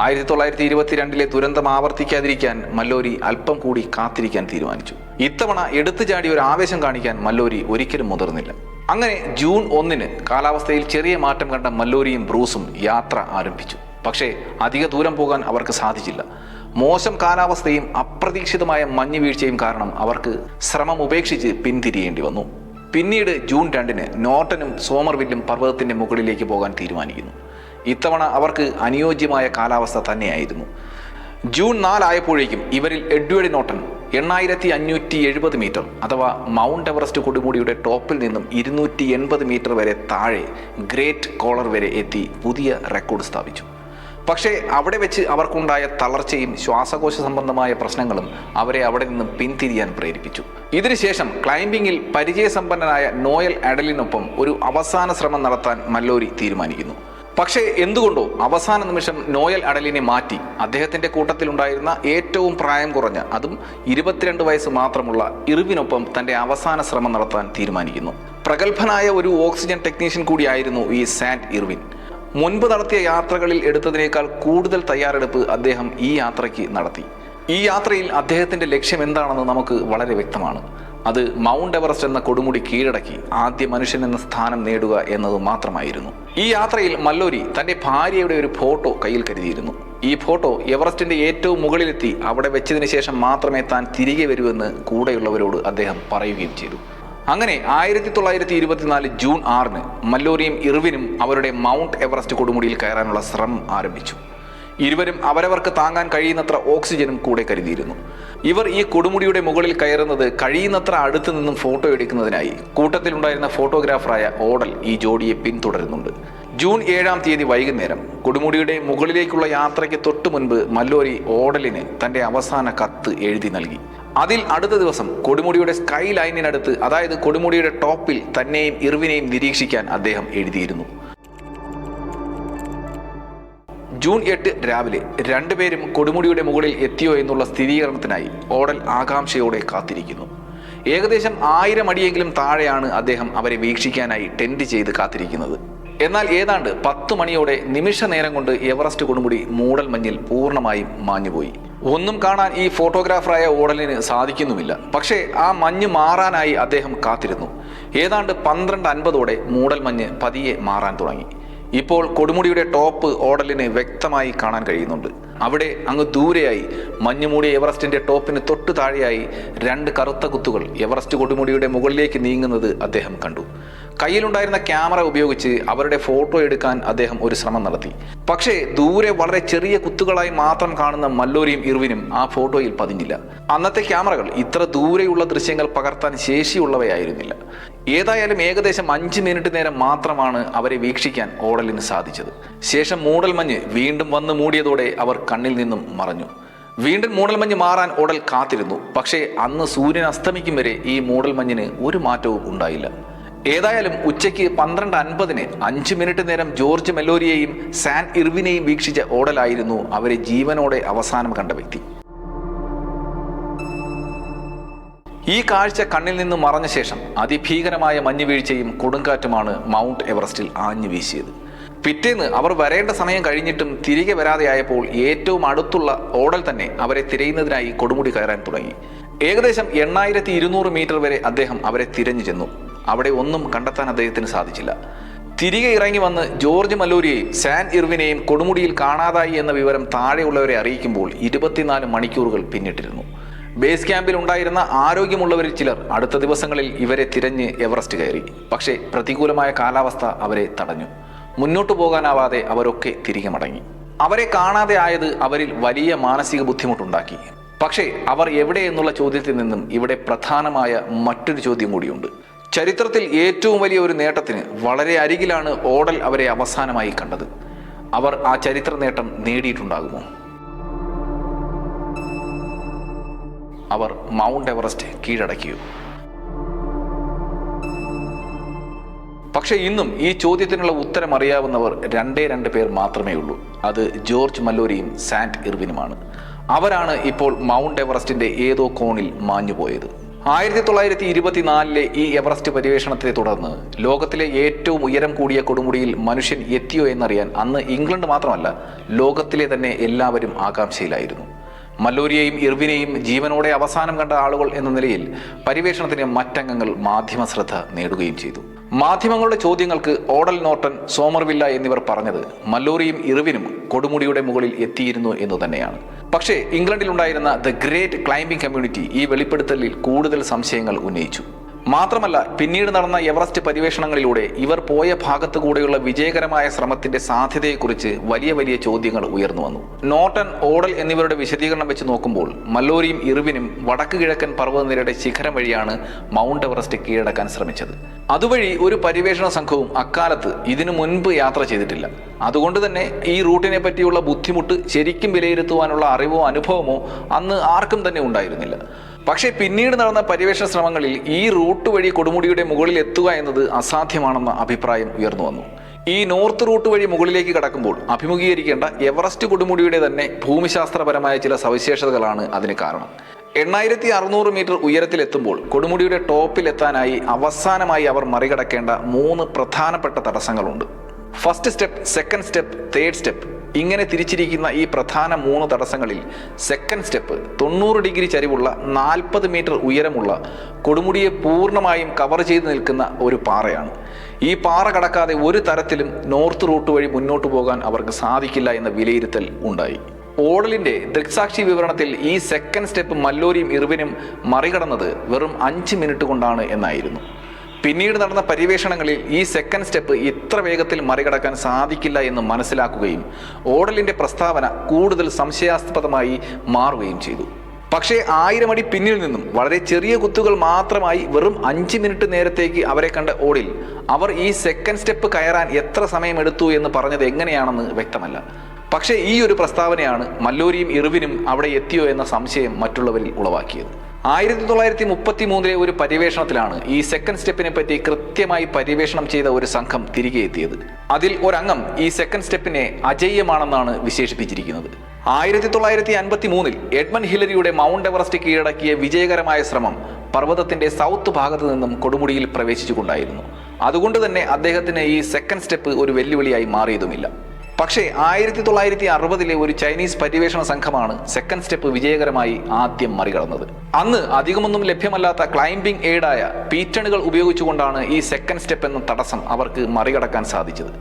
1922 ദുരന്തം ആവർത്തിക്കാതിരിക്കാൻ മല്ലോരി അല്പം കൂടി കാത്തിരിക്കാൻ തീരുമാനിച്ചു. ഇത്തവണ എടുത്തു ചാടി ഒരു ആവേശം കാണിക്കാൻ മല്ലോരി ഒരിക്കലും മുതിർന്നില്ല. അങ്ങനെ ജൂൺ 1 കാലാവസ്ഥയിൽ ചെറിയ മാറ്റം കണ്ട മല്ലോരിയും ബ്രൂസും യാത്ര ആരംഭിച്ചു. പക്ഷേ അധിക ദൂരം പോകാൻ അവർക്ക് സാധിച്ചില്ല. മോശം കാലാവസ്ഥയും അപ്രതീക്ഷിതമായ മഞ്ഞ് വീഴ്ചയും കാരണം അവർക്ക് ശ്രമം ഉപേക്ഷിച്ച് പിന്തിരിയേണ്ടി വന്നു. പിന്നീട് ജൂൺ 2 നോട്ടനും സോമർവില്ലും പർവ്വതത്തിന്റെ മുകളിലേക്ക് പോകാൻ തീരുമാനിക്കുന്നു. ഇത്തവണ അവർക്ക് അനുയോജ്യമായ കാലാവസ്ഥ തന്നെയായിരുന്നു. ജൂൺ 4 ആയപ്പോഴേക്കും ഇവരിൽ എഡ്വേർഡ് നോട്ടൺ 8570 മീറ്റർ അഥവാ മൗണ്ട് എവറസ്റ്റ് കൊടുമുടിയുടെ ടോപ്പിൽ നിന്നും 280 മീറ്റർ വരെ താഴെ ഗ്രേറ്റ് കോളർ വരെ എത്തി പുതിയ റെക്കോർഡ് സ്ഥാപിച്ചു. പക്ഷേ അവിടെ വെച്ച് അവർക്കുണ്ടായ തളർച്ചയും ശ്വാസകോശ സംബന്ധമായ പ്രശ്നങ്ങളും അവരെ അവിടെ നിന്നും പിന്തിരിയാൻ പ്രേരിപ്പിച്ചു. ഇതിനുശേഷം ക്ലൈംബിങ്ങിൽ പരിചയസമ്പന്നനായ നോയൽ അഡലിനൊപ്പം ഒരു അവസാന ശ്രമം നടത്താൻ മല്ലോരി തീരുമാനിക്കുന്നു. പക്ഷേ എന്തുകൊണ്ടോ അവസാന നിമിഷം നോയൽ അഡലിനെ മാറ്റി അദ്ദേഹത്തിന്റെ കൂട്ടത്തിലുണ്ടായിരുന്ന ഏറ്റവും പ്രായം കുറഞ്ഞ, അതും 22 വയസ്സ് മാത്രമുള്ള ഇർവിനൊപ്പം തന്റെ അവസാന ശ്രമം നടത്താൻ തീരുമാനിക്കുന്നു. പ്രഗത്ഭനായ ഒരു ഓക്സിജൻ ടെക്നീഷ്യൻ കൂടിയായിരുന്നു ഈ സാൻഡ് ഇർവിൻ. മുൻപ് നടത്തിയ യാത്രകളിൽ എടുത്തതിനേക്കാൾ കൂടുതൽ തയ്യാറെടുപ്പ് അദ്ദേഹം ഈ യാത്രയ്ക്ക് നടത്തി. ഈ യാത്രയിൽ അദ്ദേഹത്തിന്റെ ലക്ഷ്യം എന്താണെന്ന് നമുക്ക് വളരെ വ്യക്തമാണ്. അത് മൗണ്ട് എവറസ്റ്റ് എന്ന കൊടുമുടി കീഴടക്കി ആദ്യ മനുഷ്യൻ എന്ന സ്ഥാനം നേടുക എന്നത് മാത്രമായിരുന്നു. ഈ യാത്രയിൽ മല്ലോരി തന്റെ ഭാര്യയുടെ ഒരു ഫോട്ടോ കയ്യിൽ കരുതിയിരുന്നു. ഈ ഫോട്ടോ എവറസ്റ്റിന്റെ ഏറ്റവും മുകളിലെത്തി അവിടെ വെച്ചതിന് ശേഷം മാത്രമേ താൻ തിരികെ വരുമെന്ന് കൂടെയുള്ളവരോട് അദ്ദേഹം പറയുകയും ചെയ്തു. അങ്ങനെ 1924 ജൂൺ 6 മല്ലോരിയും ഇർവിനും അവരുടെ മൗണ്ട് എവറസ്റ്റ് കൊടുമുടിയിൽ കയറാനുള്ള ശ്രമം ആരംഭിച്ചു. ഇരുവരും അവരവർക്ക് താങ്ങാൻ കഴിയുന്നത്ര ഓക്സിജനും കൂടെ കരുതിയിരുന്നു. ഇവർ ഈ കൊടുമുടിയുടെ മുകളിൽ കയറുന്നത് കഴിയുന്നത്ര അടുത്തു നിന്നും ഫോട്ടോ എടുക്കുന്നതിനായി കൂട്ടത്തിലുണ്ടായിരുന്ന ഫോട്ടോഗ്രാഫറായ ഓഡൽ ഈ ജോഡിയെ പിന്തുടരുന്നുണ്ട്. ജൂൺ 7 വൈകുന്നേരം കൊടുമുടിയുടെ മുകളിലേക്കുള്ള യാത്രയ്ക്ക് തൊട്ടു മുൻപ് മല്ലോരി ഓഡലിന് തന്റെ അവസാന കത്ത് എഴുതി നൽകി. അതിൽ അടുത്ത ദിവസം കൊടുമുടിയുടെ സ്കൈ ലൈനിനടുത്ത്, അതായത് കൊടുമുടിയുടെ ടോപ്പിൽ തന്നെയും ഇർവിനെയും നിരീക്ഷിക്കാൻ അദ്ദേഹം എഴുതിയിരുന്നു. ജൂൺ 8 രാവിലെ രണ്ടുപേരും കൊടുമുടിയുടെ മുകളിൽ എത്തിയോ എന്നുള്ള സ്ഥിരീകരണത്തിനായി ഓഡൽ ആകാംക്ഷയോടെ കാത്തിരിക്കുന്നു. ഏകദേശം 1000 അടിയെങ്കിലും താഴെയാണ് അദ്ദേഹം അവരെ വീക്ഷിക്കാനായി ടെന്റ് ചെയ്ത് കാത്തിരിക്കുന്നത്. എന്നാൽ ഏതാണ്ട് 10 മണിയോടെ നിമിഷ നേരം കൊണ്ട് എവറസ്റ്റ് കൊടുമുടി മൂടൽ മഞ്ഞിൽ പൂർണ്ണമായും മാഞ്ഞുപോയി. ഒന്നും കാണാൻ ഈ ഫോട്ടോഗ്രാഫറായ ഓഡലിന് സാധിക്കുന്നുമില്ല. പക്ഷേ ആ മഞ്ഞ് മാറാനായി അദ്ദേഹം കാത്തിരുന്നു. ഏതാണ്ട് 12:50 മൂടൽ മഞ്ഞ് പതിയെ മാറാൻ തുടങ്ങി. ഇപ്പോൾ കൊടുമുടിയുടെ ടോപ്പ് ഓഡലിന് വ്യക്തമായി കാണാൻ കഴിയുന്നുണ്ട്. അവിടെ അങ്ങ് ദൂരെയായി മഞ്ഞുമൂടിയ എവറസ്റ്റിന്റെ ടോപ്പിന് തൊട്ടു താഴെയായി 2 കറുത്ത കുത്തുകൾ എവറസ്റ്റ് കൊടുമുടിയുടെ മുകളിലേക്ക് നീങ്ങുന്നത് അദ്ദേഹം കണ്ടു. കയ്യിലുണ്ടായിരുന്ന ക്യാമറ ഉപയോഗിച്ച് അവരുടെ ഫോട്ടോ എടുക്കാൻ അദ്ദേഹം ഒരു ശ്രമം നടത്തി. പക്ഷേ ദൂരെ വളരെ ചെറിയ കുത്തുകളായി മാത്രം കാണുന്ന മല്ലോരിയും ഇർവിനും ആ ഫോട്ടോയിൽ പതിഞ്ഞില്ല. അന്നത്തെ ക്യാമറകൾ ഇത്ര ദൂരെയുള്ള ദൃശ്യങ്ങൾ പകർത്താൻ ശേഷിയുള്ളവയായിരുന്നില്ല. ഏതായാലും ഏകദേശം 5 മിനിറ്റ് നേരം മാത്രമാണ് അവരെ വീക്ഷിക്കാൻ ഓഡലിന് സാധിച്ചത്. ശേഷം മൂടൽമഞ്ഞ് വീണ്ടും വന്ന് മൂടിയതോടെ അവർ കണ്ണിൽ നിന്നും മറഞ്ഞു. വീണ്ടും മൂടൽമഞ്ഞ് മാറാൻ ഓടൽ കാത്തിരുന്നു. പക്ഷേ അന്ന് സൂര്യൻ അസ്തമിക്കും വരെ ഈ മൂടൽമഞ്ഞിന് ഒരു മാറ്റവും ഉണ്ടായില്ല. ഏതായാലും ഉച്ചയ്ക്ക് 12:50 5 മിനിറ്റ് നേരം ജോർജ് മെല്ലോരിയെയും സാൻ ഇർവിനെയും വീക്ഷിച്ച ഓടലായിരുന്നു അവരെ ജീവനോടെ അവസാനം കണ്ട വ്യക്തി. ഈ കാഴ്ച കണ്ണിൽ നിന്ന് മറഞ്ഞ ശേഷം അതിഭീകരമായ മഞ്ഞുവീഴ്ചയും കൊടുങ്കാറ്റുമാണ് മൗണ്ട് എവറസ്റ്റിൽ ആഞ്ഞു വീശിയത്. പിറ്റേന്ന് അവർ വരേണ്ട സമയം കഴിഞ്ഞിട്ടും തിരികെ വരാതെയായപ്പോൾ ഏറ്റവും അടുത്തുള്ള ഓടൽ തന്നെ അവരെ തിരയുന്നതിനായി കൊടുമുടി കയറാൻ തുടങ്ങി. ഏകദേശം 8200 മീറ്റർ വരെ അദ്ദേഹം അവരെ തിരഞ്ഞു ചെന്നു. അവിടെ ഒന്നും കണ്ടെത്താൻ അദ്ദേഹത്തിന് സാധിച്ചില്ല. തിരികെ ഇറങ്ങി വന്ന് ജോർജ് മെല്ലോരിയെയും സാൻ ഇർവിനെയും കൊടുമുടിയിൽ കാണാതായി എന്ന വിവരം താഴെയുള്ളവരെ അറിയിക്കുമ്പോൾ 24 മണിക്കൂറുകൾ പിന്നിട്ടിരുന്നു. ബേസ് ക്യാമ്പിൽ ഉണ്ടായിരുന്ന ആരോഗ്യമുള്ളവരിൽ ചിലർ അടുത്ത ദിവസങ്ങളിൽ ഇവരെ തിരഞ്ഞ് എവറസ്റ്റ് കയറി. പക്ഷേ പ്രതികൂലമായ കാലാവസ്ഥ അവരെ തടഞ്ഞു. മുന്നോട്ടു പോകാനാവാതെ അവരൊക്കെ തിരികെ മടങ്ങി. അവരെ കാണാതെ ആയത് അവരിൽ വലിയ മാനസിക ബുദ്ധിമുട്ടുണ്ടാക്കി. പക്ഷേ അവർ എവിടെ എന്നുള്ള ചോദ്യത്തിൽ നിന്നും ഇവിടെ പ്രധാനമായ മറ്റൊരു ചോദ്യം കൂടിയുണ്ട്. ചരിത്രത്തിൽ ഏറ്റവും വലിയ ഒരു നേട്ടത്തിന് വളരെ അരികിലാണ് ഓടൽ അവരെ അവസാനമായി കണ്ടത്. അവർ ആ ചരിത്ര നേട്ടം നേടിയിട്ടുണ്ടാകുമോ? അവർ മൗണ്ട് എവറസ്റ്റ് കീഴടക്കിയോ? പക്ഷേ ഇന്നും ഈ ചോദ്യത്തിനുള്ള ഉത്തരം അറിയാവുന്നവർ 2 പേർ മാത്രമേ ഉള്ളൂ. അത് ജോർജ് മെല്ലോരിയും സാൻ ഇർവിനുമാണ്. അവരാണ് ഇപ്പോൾ മൗണ്ട് എവറസ്റ്റിന്റെ ഏതോ കോണിൽ മാഞ്ഞുപോയത്. 1924 ഈ എവറസ്റ്റ് പര്യവേഷണത്തെ തുടർന്ന് ലോകത്തിലെ ഏറ്റവും ഉയരം കൂടിയ കൊടുമുടിയിൽ മനുഷ്യൻ എത്തിയോ എന്നറിയാൻ അന്ന് ഇംഗ്ലണ്ട് മാത്രമല്ല ലോകത്തിലെ തന്നെ എല്ലാവരും ആകാംക്ഷയിലായിരുന്നു. മെല്ലോരിയെയും ഇർവിനെയും ജീവനോടെ അവസാനം കണ്ട ആളുകൾ എന്ന നിലയിൽ പര്യവേഷണത്തിന് മറ്റംഗങ്ങൾ മാധ്യമ ശ്രദ്ധ നേടുകയും ചെയ്തു. മാധ്യമങ്ങളുടെ ചോദ്യങ്ങൾക്ക് ഓഡൽ നോർട്ടൺ, സോമർവില്ല എന്നിവർ പറഞ്ഞത് മെല്ലോരിയും ഇർവിനും കൊടുമുടിയുടെ മുകളിൽ എത്തിയിരുന്നു എന്നു തന്നെയാണ്. പക്ഷേ ഇംഗ്ലണ്ടിലുണ്ടായിരുന്ന ദ ഗ്രേറ്റ് ക്ലൈംബിംഗ് കമ്മ്യൂണിറ്റി ഈ വെളിപ്പെടുത്തലിൽ കൂടുതൽ സംശയങ്ങൾ ഉന്നയിച്ചു. മാത്രമല്ല പിന്നീട് നടന്ന എവറസ്റ്റ് പര്യവേഷണങ്ങളിലൂടെ ഇവർ പോയ ഭാഗത്തു കൂടെയുള്ള വിജയകരമായ ശ്രമത്തിന്റെ സാധ്യതയെക്കുറിച്ച് വലിയ ചോദ്യങ്ങൾ ഉയർന്നു വന്നു. നോർട്ടൺ, ഓഡൽ എന്നിവരുടെ വിശദീകരണം വെച്ച് നോക്കുമ്പോൾ മെല്ലോരിയും ഇർവിനും വടക്ക് കിഴക്കൻ പർവ്വതനിരയുടെ ശിഖരം വഴിയാണ് മൗണ്ട് എവറസ്റ്റ് കീഴടക്കാൻ ശ്രമിച്ചത്. അതുവഴി ഒരു പര്യവേഷണ സംഘവും അക്കാലത്ത് ഇതിനു മുൻപ് യാത്ര ചെയ്തിട്ടില്ല. അതുകൊണ്ട് തന്നെ ഈ റൂട്ടിനെ പറ്റിയുള്ള ബുദ്ധിമുട്ട് ശരിക്കും വിലയിരുത്തുവാനുള്ള അറിവോ അനുഭവമോ അന്ന് ആർക്കും തന്നെ ഉണ്ടായിരുന്നില്ല. പക്ഷേ പിന്നീട് നടന്ന പര്യവേഷണ ശ്രമങ്ങളിൽ ഈ റൂട്ട് വഴി കൊടുമുടിയുടെ മുകളിൽ എത്തുക എന്നത് അസാധ്യമാണെന്ന അഭിപ്രായം ഉയർന്നു വന്നു. ഈ നോർത്ത് റൂട്ട് വഴി മുകളിലേക്ക് കടക്കുമ്പോൾ അഭിമുഖീകരിക്കേണ്ട എവറസ്റ്റ് കൊടുമുടിയുടെ തന്നെ ഭൂമിശാസ്ത്രപരമായ ചില സവിശേഷതകളാണ് അതിന് കാരണം. 8600 മീറ്റർ ഉയരത്തിലെത്തുമ്പോൾ കൊടുമുടിയുടെ ടോപ്പിൽ എത്താനായി അവസാനമായി അവർ മറികടക്കേണ്ട 3 പ്രധാനപ്പെട്ട തടസ്സങ്ങളുണ്ട്. First step, second step, third step ഇങ്ങനെ തിരിച്ചിരിക്കുന്ന ഈ പ്രധാന 3 തടസ്സങ്ങളിൽ സെക്കൻഡ് സ്റ്റെപ്പ് 90 ഡിഗ്രി ചരിവുള്ള 40 മീറ്റർ ഉയരമുള്ള കൊടുമുടിയെ പൂർണ്ണമായും കവർ ചെയ്ത് നിൽക്കുന്ന ഒരു പാറയാണ്. ഈ പാറ കടക്കാതെ ഒരു തരത്തിലും നോർത്ത് റൂട്ട് വഴി മുന്നോട്ട് പോകാൻ അവർക്ക് സാധിക്കില്ല എന്ന വിലയിരുത്തൽ ഉണ്ടായി. ഓഡലിന്റെ ദൃക്സാക്ഷി വിവരണത്തിൽ ഈ സെക്കൻഡ് സ്റ്റെപ്പ് മെല്ലോരിയും ഇർവിനും മറികടന്നത് വെറും 5 മിനിറ്റ് കൊണ്ടാണ് എന്നായിരുന്നു. പിന്നീട് നടന്ന പര്യവേഷണങ്ങളിൽ ഈ സെക്കൻഡ് സ്റ്റെപ്പ് ഇത്ര വേഗത്തിൽ മറികടക്കാൻ സാധിക്കില്ല എന്ന് മനസ്സിലാക്കുകയും ഓഡലിന്റെ പ്രസ്താവന കൂടുതൽ സംശയാസ്പദമായി മാറുകയും ചെയ്തു. പക്ഷേ 1000 അടി പിന്നിൽ നിന്നും വളരെ ചെറിയ കുത്തുകൾ മാത്രമായി വെറും 5 മിനിറ്റ് നേരത്തേക്ക് അവരെ കണ്ട ഓഡിൽ അവർ ഈ സെക്കൻഡ് സ്റ്റെപ്പ് കയറാൻ എത്ര സമയമെടുത്തു എന്ന് പറഞ്ഞത് എങ്ങനെയാണെന്ന് വ്യക്തമല്ല. പക്ഷേ ഈ ഒരു പ്രസ്താവനയാണ് മെല്ലോരിയും ഇർവിനും അവിടെ എത്തിയോ എന്ന സംശയം മറ്റുള്ളവരിൽ ഉളവാക്കിയത്. 1933 ഒരു പര്യവേഷണത്തിലാണ് ഈ സെക്കൻഡ് സ്റ്റെപ്പിനെ പറ്റി കൃത്യമായി പര്യവേഷണം ചെയ്ത ഒരു സംഘം തിരികെ എത്തിയത്. അതിൽ ഒരംഗം ഈ സെക്കൻഡ് സ്റ്റെപ്പിനെ അജയ്യമാണെന്നാണ് വിശേഷിപ്പിച്ചിരിക്കുന്നത്. 1953 എഡ്മണ്ട് ഹില്ലരിയുടെ മൗണ്ട് എവറസ്റ്റ് കീഴടക്കിയ വിജയകരമായ ശ്രമം പർവ്വതത്തിന്റെ സൗത്ത് ഭാഗത്ത് നിന്നും കൊടുമുടിയിൽ പ്രവേശിച്ചുകൊണ്ടായിരുന്നു. അതുകൊണ്ട് തന്നെ അദ്ദേഹത്തിന് ഈ സെക്കൻഡ് സ്റ്റെപ്പ് ഒരു വെല്ലുവിളിയായി മാറിയതുമില്ല. പക്ഷേ 1960 ഒരു ചൈനീസ് പര്യവേഷണ സംഘമാണ് സെക്കൻഡ് സ്റ്റെപ്പ് വിജയകരമായി ആദ്യം മറികടന്നത്. അന്ന് അധികമൊന്നും ലഭ്യമല്ലാത്ത ക്ലൈംബിംഗ് എയ്ഡായ പീറ്റണുകൾ ഉപയോഗിച്ചുകൊണ്ടാണ് ഈ സെക്കൻഡ് സ്റ്റെപ്പ് എന്ന തടസ്സം അവർക്ക് മറികടക്കാൻ സാധിച്ചത്.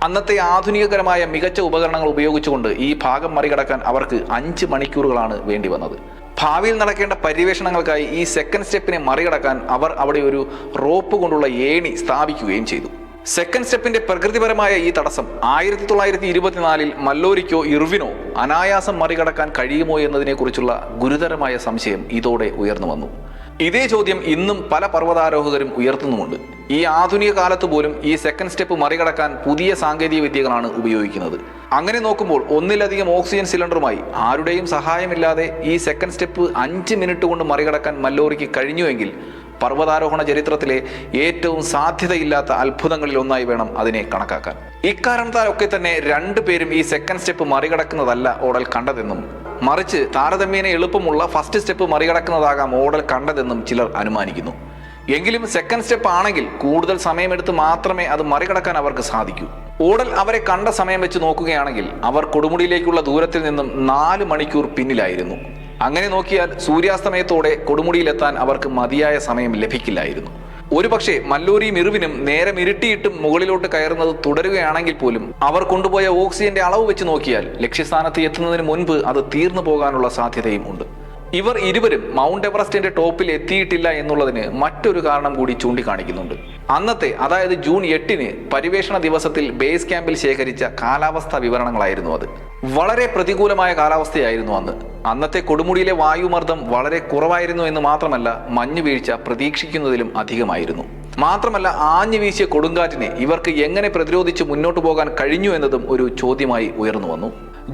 അന്നത്തെ ആധുനികകരമായ മികച്ച ഉപകരണങ്ങൾ ഉപയോഗിച്ചുകൊണ്ട് ഈ ഭാഗം മറികടക്കാൻ അവർക്ക് 5 മണിക്കൂറുകളാണ് വേണ്ടി വന്നത്. ഭാവിയിൽ നടക്കേണ്ട പര്യവേഷണങ്ങൾക്കായി ഈ സെക്കൻഡ് സ്റ്റെപ്പിനെ മറികടക്കാൻ അവർ അവിടെ ഒരു റോപ്പ് കൊണ്ടുള്ള ഏണി സ്ഥാപിക്കുകയും ചെയ്തു. സെക്കൻഡ് സ്റ്റെപ്പിന്റെ പ്രകൃതിപരമായ ഈ തടസ്സം 1924 മെല്ലോരിക്കോ ഇർവിനോ അനായാസം മറികടക്കാൻ കഴിയുമോ എന്നതിനെക്കുറിച്ചുള്ള ഗുരുതരമായ സംശയം ഇതോടെ ഉയർന്നു വന്നു. ഇതേ ചോദ്യം ഇന്നും പല പർവ്വതാരോഹകരും ഉയർത്തുന്നുമുണ്ട്. ഈ ആധുനിക കാലത്ത് പോലും ഈ സെക്കൻഡ് സ്റ്റെപ്പ് മറികടക്കാൻ പുതിയ സാങ്കേതിക വിദ്യകളാണ് ഉപയോഗിക്കുന്നത്. അങ്ങനെ നോക്കുമ്പോൾ ഒന്നിലധികം ഓക്സിജൻ സിലിണ്ടറുമായി ആരുടെയും സഹായമില്ലാതെ ഈ സെക്കൻഡ് സ്റ്റെപ്പ് 5 മിനിറ്റ് കൊണ്ട് മറികടക്കാൻ മല്ലോറിക്ക് കഴിഞ്ഞുവെങ്കിൽ പർവ്വതാരോഹണ ചരിത്രത്തിലെ ഏറ്റവും സാധ്യതയില്ലാത്ത അത്ഭുതങ്ങളിൽ ഒന്നായി വേണം അതിനെ കണക്കാക്കാൻ. ഇക്കാരണത്താലൊക്കെ തന്നെ 2 പേരും ഈ സെക്കൻഡ് സ്റ്റെപ്പ് മറികടക്കുന്നതല്ല ഓടൽ കണ്ടതെന്നും മറിച്ച് താരതമ്യേന എളുപ്പമുള്ള ഫസ്റ്റ് സ്റ്റെപ്പ് മറികടക്കുന്നതാകാം ഓടൽ കണ്ടതെന്നും ചിലർ അനുമാനിക്കുന്നു. എങ്കിലും സെക്കൻഡ് സ്റ്റെപ്പ് ആണെങ്കിൽ കൂടുതൽ സമയമെടുത്ത് മാത്രമേ അത് മറികടക്കാൻ അവർക്ക് സാധിക്കൂ. ഓടൽ അവരെ കണ്ട സമയം വെച്ച് നോക്കുകയാണെങ്കിൽ അവർ കൊടുമുടിയിലേക്കുള്ള ദൂരത്തിൽ നിന്നും 4 മണിക്കൂർ പിന്നിലായിരുന്നു. അങ്ങനെ നോക്കിയാൽ സൂര്യാസ്തമയത്തോടെ കൊടുമുടിയിലെത്താൻ അവർക്ക് മതിയായ സമയം ലഭിക്കില്ലായിരുന്നു. ഒരുപക്ഷെ മല്ലോരിയും ഇർവിനും നേരം ഇരുട്ടിയിട്ടും മുകളിലോട്ട് കയറുന്നത് തുടരുകയാണെങ്കിൽ പോലും അവർ കൊണ്ടുപോയ ഓക്സിജന്റെ അളവ് വെച്ച് നോക്കിയാൽ ലക്ഷ്യസ്ഥാനത്ത് എത്തുന്നതിന് മുൻപ് അത് തീർന്നു പോകാനുള്ള സാധ്യതയും ഉണ്ട്. ഇവർ ഇരുവരും മൗണ്ട് എവറസ്റ്റിന്റെ ടോപ്പിൽ എത്തിയിട്ടില്ല എന്നുള്ളതിന് മറ്റൊരു കാരണം കൂടി ചൂണ്ടിക്കാണിക്കുന്നുണ്ട്. അന്നത്തെ, അതായത് ജൂൺ 8-ന് പര്യവേഷണ ദിവസത്തിൽ ബേസ് ക്യാമ്പിൽ ശേഖരിച്ച കാലാവസ്ഥാ വിവരണങ്ങളായിരുന്നു അത്. വളരെ പ്രതികൂലമായ കാലാവസ്ഥയായിരുന്നു അന്ന്. അന്നത്തെ കൊടുമുടിയിലെ വായുമർദ്ദം വളരെ കുറവായിരുന്നു എന്ന് മാത്രമല്ല, മഞ്ഞുവീഴ്ച പ്രതീക്ഷിക്കുന്നതിലും അധികമായിരുന്നു. മാത്രമല്ല, ആഞ്ഞു വീശിയ കൊടുങ്കാറ്റിനെ ഇവർക്ക് എങ്ങനെ പ്രതിരോധിച്ച് മുന്നോട്ട് പോകാൻ കഴിഞ്ഞു എന്നതും ഒരു ചോദ്യമായി ഉയർന്നു വന്നു.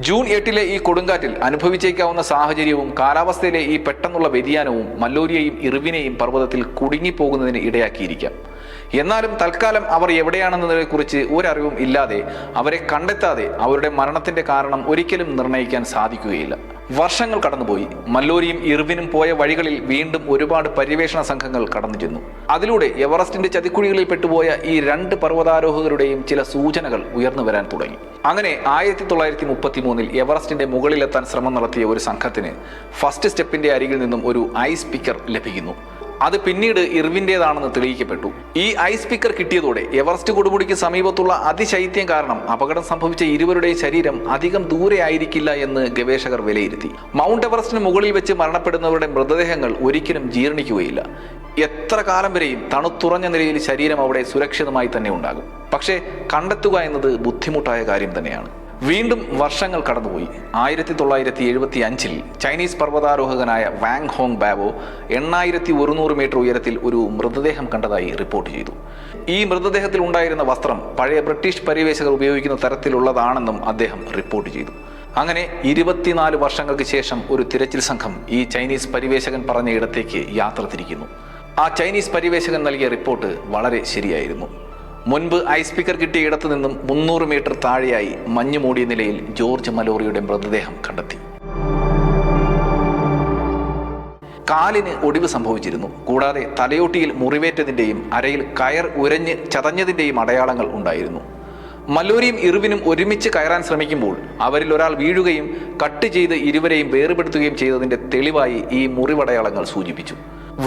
ജൂൺ 8-ലെ ഈ കൊടുങ്കാറ്റിൽ അനുഭവിച്ചേക്കാവുന്ന സാഹചര്യവും കാലാവസ്ഥയിലെ ഈ പെട്ടെന്നുള്ള വ്യതിയാനവും മല്ലോരിയെയും ഇർവിനെയും പർവ്വതത്തിൽ കുടുങ്ങിപ്പോകുന്നതിന് ഇടയാക്കിയിരിക്കാം. എന്നാലും തൽക്കാലം അവർ എവിടെയാണെന്നതിനെക്കുറിച്ച് ഒരറിവും ഇല്ലാതെ, അവരെ കണ്ടെത്താതെ അവരുടെ മരണത്തിന്റെ കാരണം ഒരിക്കലും നിർണ്ണയിക്കാൻ സാധിക്കുകയില്ല. വർഷങ്ങൾ കടന്നുപോയി. മല്ലോരിയും ഇർവിനും പോയ വഴികളിൽ വീണ്ടും ഒരുപാട് പര്യവേഷണ സംഘങ്ങൾ കടന്നു ചെന്നു. അതിലൂടെ എവറസ്റ്റിന്റെ ചതിക്കുഴികളിൽ പെട്ടുപോയ ഈ 2 പർവ്വതാരോഹകരുടെയും ചില സൂചനകൾ ഉയർന്നു വരാൻ തുടങ്ങി. അങ്ങനെ 1933-ൽ എവറസ്റ്റിന്റെ മുകളിലെത്താൻ ശ്രമം നടത്തിയ ഒരു സംഘത്തിന് ഫസ്റ്റ് സ്റ്റെപ്പിന്റെ അരികിൽ നിന്നും ഒരു ഐസ് പിക്കർ ലഭിക്കുന്നു. അത് പിന്നീട് ഇർവിൻ്റേതാണെന്ന് തെളിയിക്കപ്പെട്ടു. ഈ ഐസ് പിക്കർ കിട്ടിയതോടെ എവറസ്റ്റ് കൊടുമുടിക്ക് സമീപത്തുള്ള അതിശൈത്യം കാരണം അപകടം സംഭവിച്ച ഇരുവരുടെയും ശരീരം അധികം ദൂരെ ആയിരിക്കില്ല എന്ന് ഗവേഷകർ വിലയിരുത്തി. മൗണ്ട് എവറസ്റ്റിന് മുകളിൽ വെച്ച് മരണപ്പെടുന്നവരുടെ മൃതദേഹങ്ങൾ ഒരിക്കലും ജീർണിക്കുകയില്ല. എത്ര കാലം വരെയും തണുത്തുറഞ്ഞ നിലയിൽ ശരീരം അവിടെ സുരക്ഷിതമായി തന്നെ ഉണ്ടാകും. പക്ഷേ കണ്ടെത്തുക എന്നത് ബുദ്ധിമുട്ടായ കാര്യം തന്നെയാണ്. വീണ്ടും വർഷങ്ങൾ കടന്നുപോയി. 1975-ൽ ചൈനീസ് പർവ്വതാരോഹകനായ വാങ് ഹോങ് ബാവോ 8100 മീറ്റർ ഉയരത്തിൽ ഒരു മൃതദേഹം കണ്ടതായി റിപ്പോർട്ട് ചെയ്തു. ഈ മൃതദേഹത്തിൽ ഉണ്ടായിരുന്ന വസ്ത്രം പഴയ ബ്രിട്ടീഷ് പര്യവേഷകർ ഉപയോഗിക്കുന്ന തരത്തിലുള്ളതാണെന്നും അദ്ദേഹം റിപ്പോർട്ട് ചെയ്തു. അങ്ങനെ 24 വർഷങ്ങൾക്ക് ശേഷം ഒരു തിരച്ചിൽ സംഘം ഈ ചൈനീസ് പര്യവേഷകൻ പറഞ്ഞ ഇടത്തേക്ക് യാത്ര തിരിക്കുന്നു. ആ ചൈനീസ് പര്യവേഷകൻ നൽകിയ റിപ്പോർട്ട് വളരെ ശരിയായിരുന്നു. മുൻപ് ഐസ് പിക്കർ കിട്ടിയ ഇടത്തു നിന്നും 300 മീറ്റർ താഴെയായി മഞ്ഞു മൂടിയ നിലയിൽ ജോർജ് മലോറിയുടെ മൃതദേഹം കണ്ടെത്തി. കാലിന് ഒടിവ് സംഭവിച്ചിരുന്നു. കൂടാതെ തലയോട്ടിയിൽ മുറിവേറ്റതിൻ്റെയും അരയിൽ കയർ ഉരഞ്ഞ് ചതഞ്ഞതിൻ്റെയും അടയാളങ്ങൾ ഉണ്ടായിരുന്നു. മല്ലോരിയും ഇർവിനും ഒരുമിച്ച് കയറാൻ ശ്രമിക്കുമ്പോൾ അവരിൽ ഒരാൾ വീഴുകയും കട്ട് ചെയ്ത് ഇരുവരെയും വേർപെടുത്തുകയും ചെയ്തതിൻ്റെ തെളിവായി ഈ മുറിവടയാളങ്ങൾ സൂചിപ്പിച്ചു.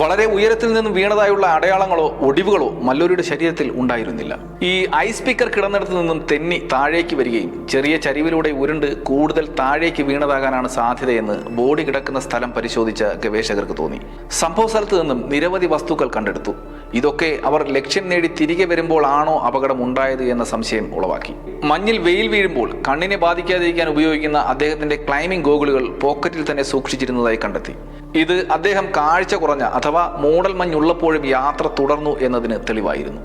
വളരെ ഉയരത്തിൽ നിന്നും വീണതായുള്ള അടയാളങ്ങളോ ഒടിവുകളോ മല്ലോരിയുടെ ശരീരത്തിൽ ഉണ്ടായിരുന്നില്ല. ഈ ഐസ് പിക്കർ കിടന്നിടത്ത് നിന്നും തെന്നി താഴേക്ക് വരികയും ചെറിയ ചരിവിലൂടെ ഉരുണ്ട് കൂടുതൽ താഴേക്ക് വീണതാകാനാണ് സാധ്യതയെന്ന് ബോഡി കിടക്കുന്ന സ്ഥലം പരിശോധിച്ച ഗവേഷകർക്ക് തോന്നി. സംഭവ സ്ഥലത്ത് നിന്നും നിരവധി വസ്തുക്കൾ കണ്ടെടുത്തു. ഇതൊക്കെ അവർ ലക്ഷ്യം നേടി തിരികെ വരുമ്പോൾ ആണോ അപകടം ഉണ്ടായത് എന്ന സംശയം ഉളവാക്കി. മഞ്ഞിൽ വെയിൽ വീഴുമ്പോൾ കണ്ണിനെ ബാധിക്കാതിരിക്കാൻ ഉപയോഗിക്കുന്ന അദ്ദേഹത്തിന്റെ ക്ലൈംബിംഗ് ഗോഗിളുകൾ പോക്കറ്റിൽ തന്നെ സൂക്ഷിച്ചിരുന്നതായി കണ്ടെത്തി. ഇത് അദ്ദേഹം കാഴ്ച കുറഞ്ഞ അഥവാ മൂടൽ മഞ്ഞുള്ളപ്പോഴും യാത്ര തുടർന്നു എന്നതിന് തെളിവായിരുന്നു.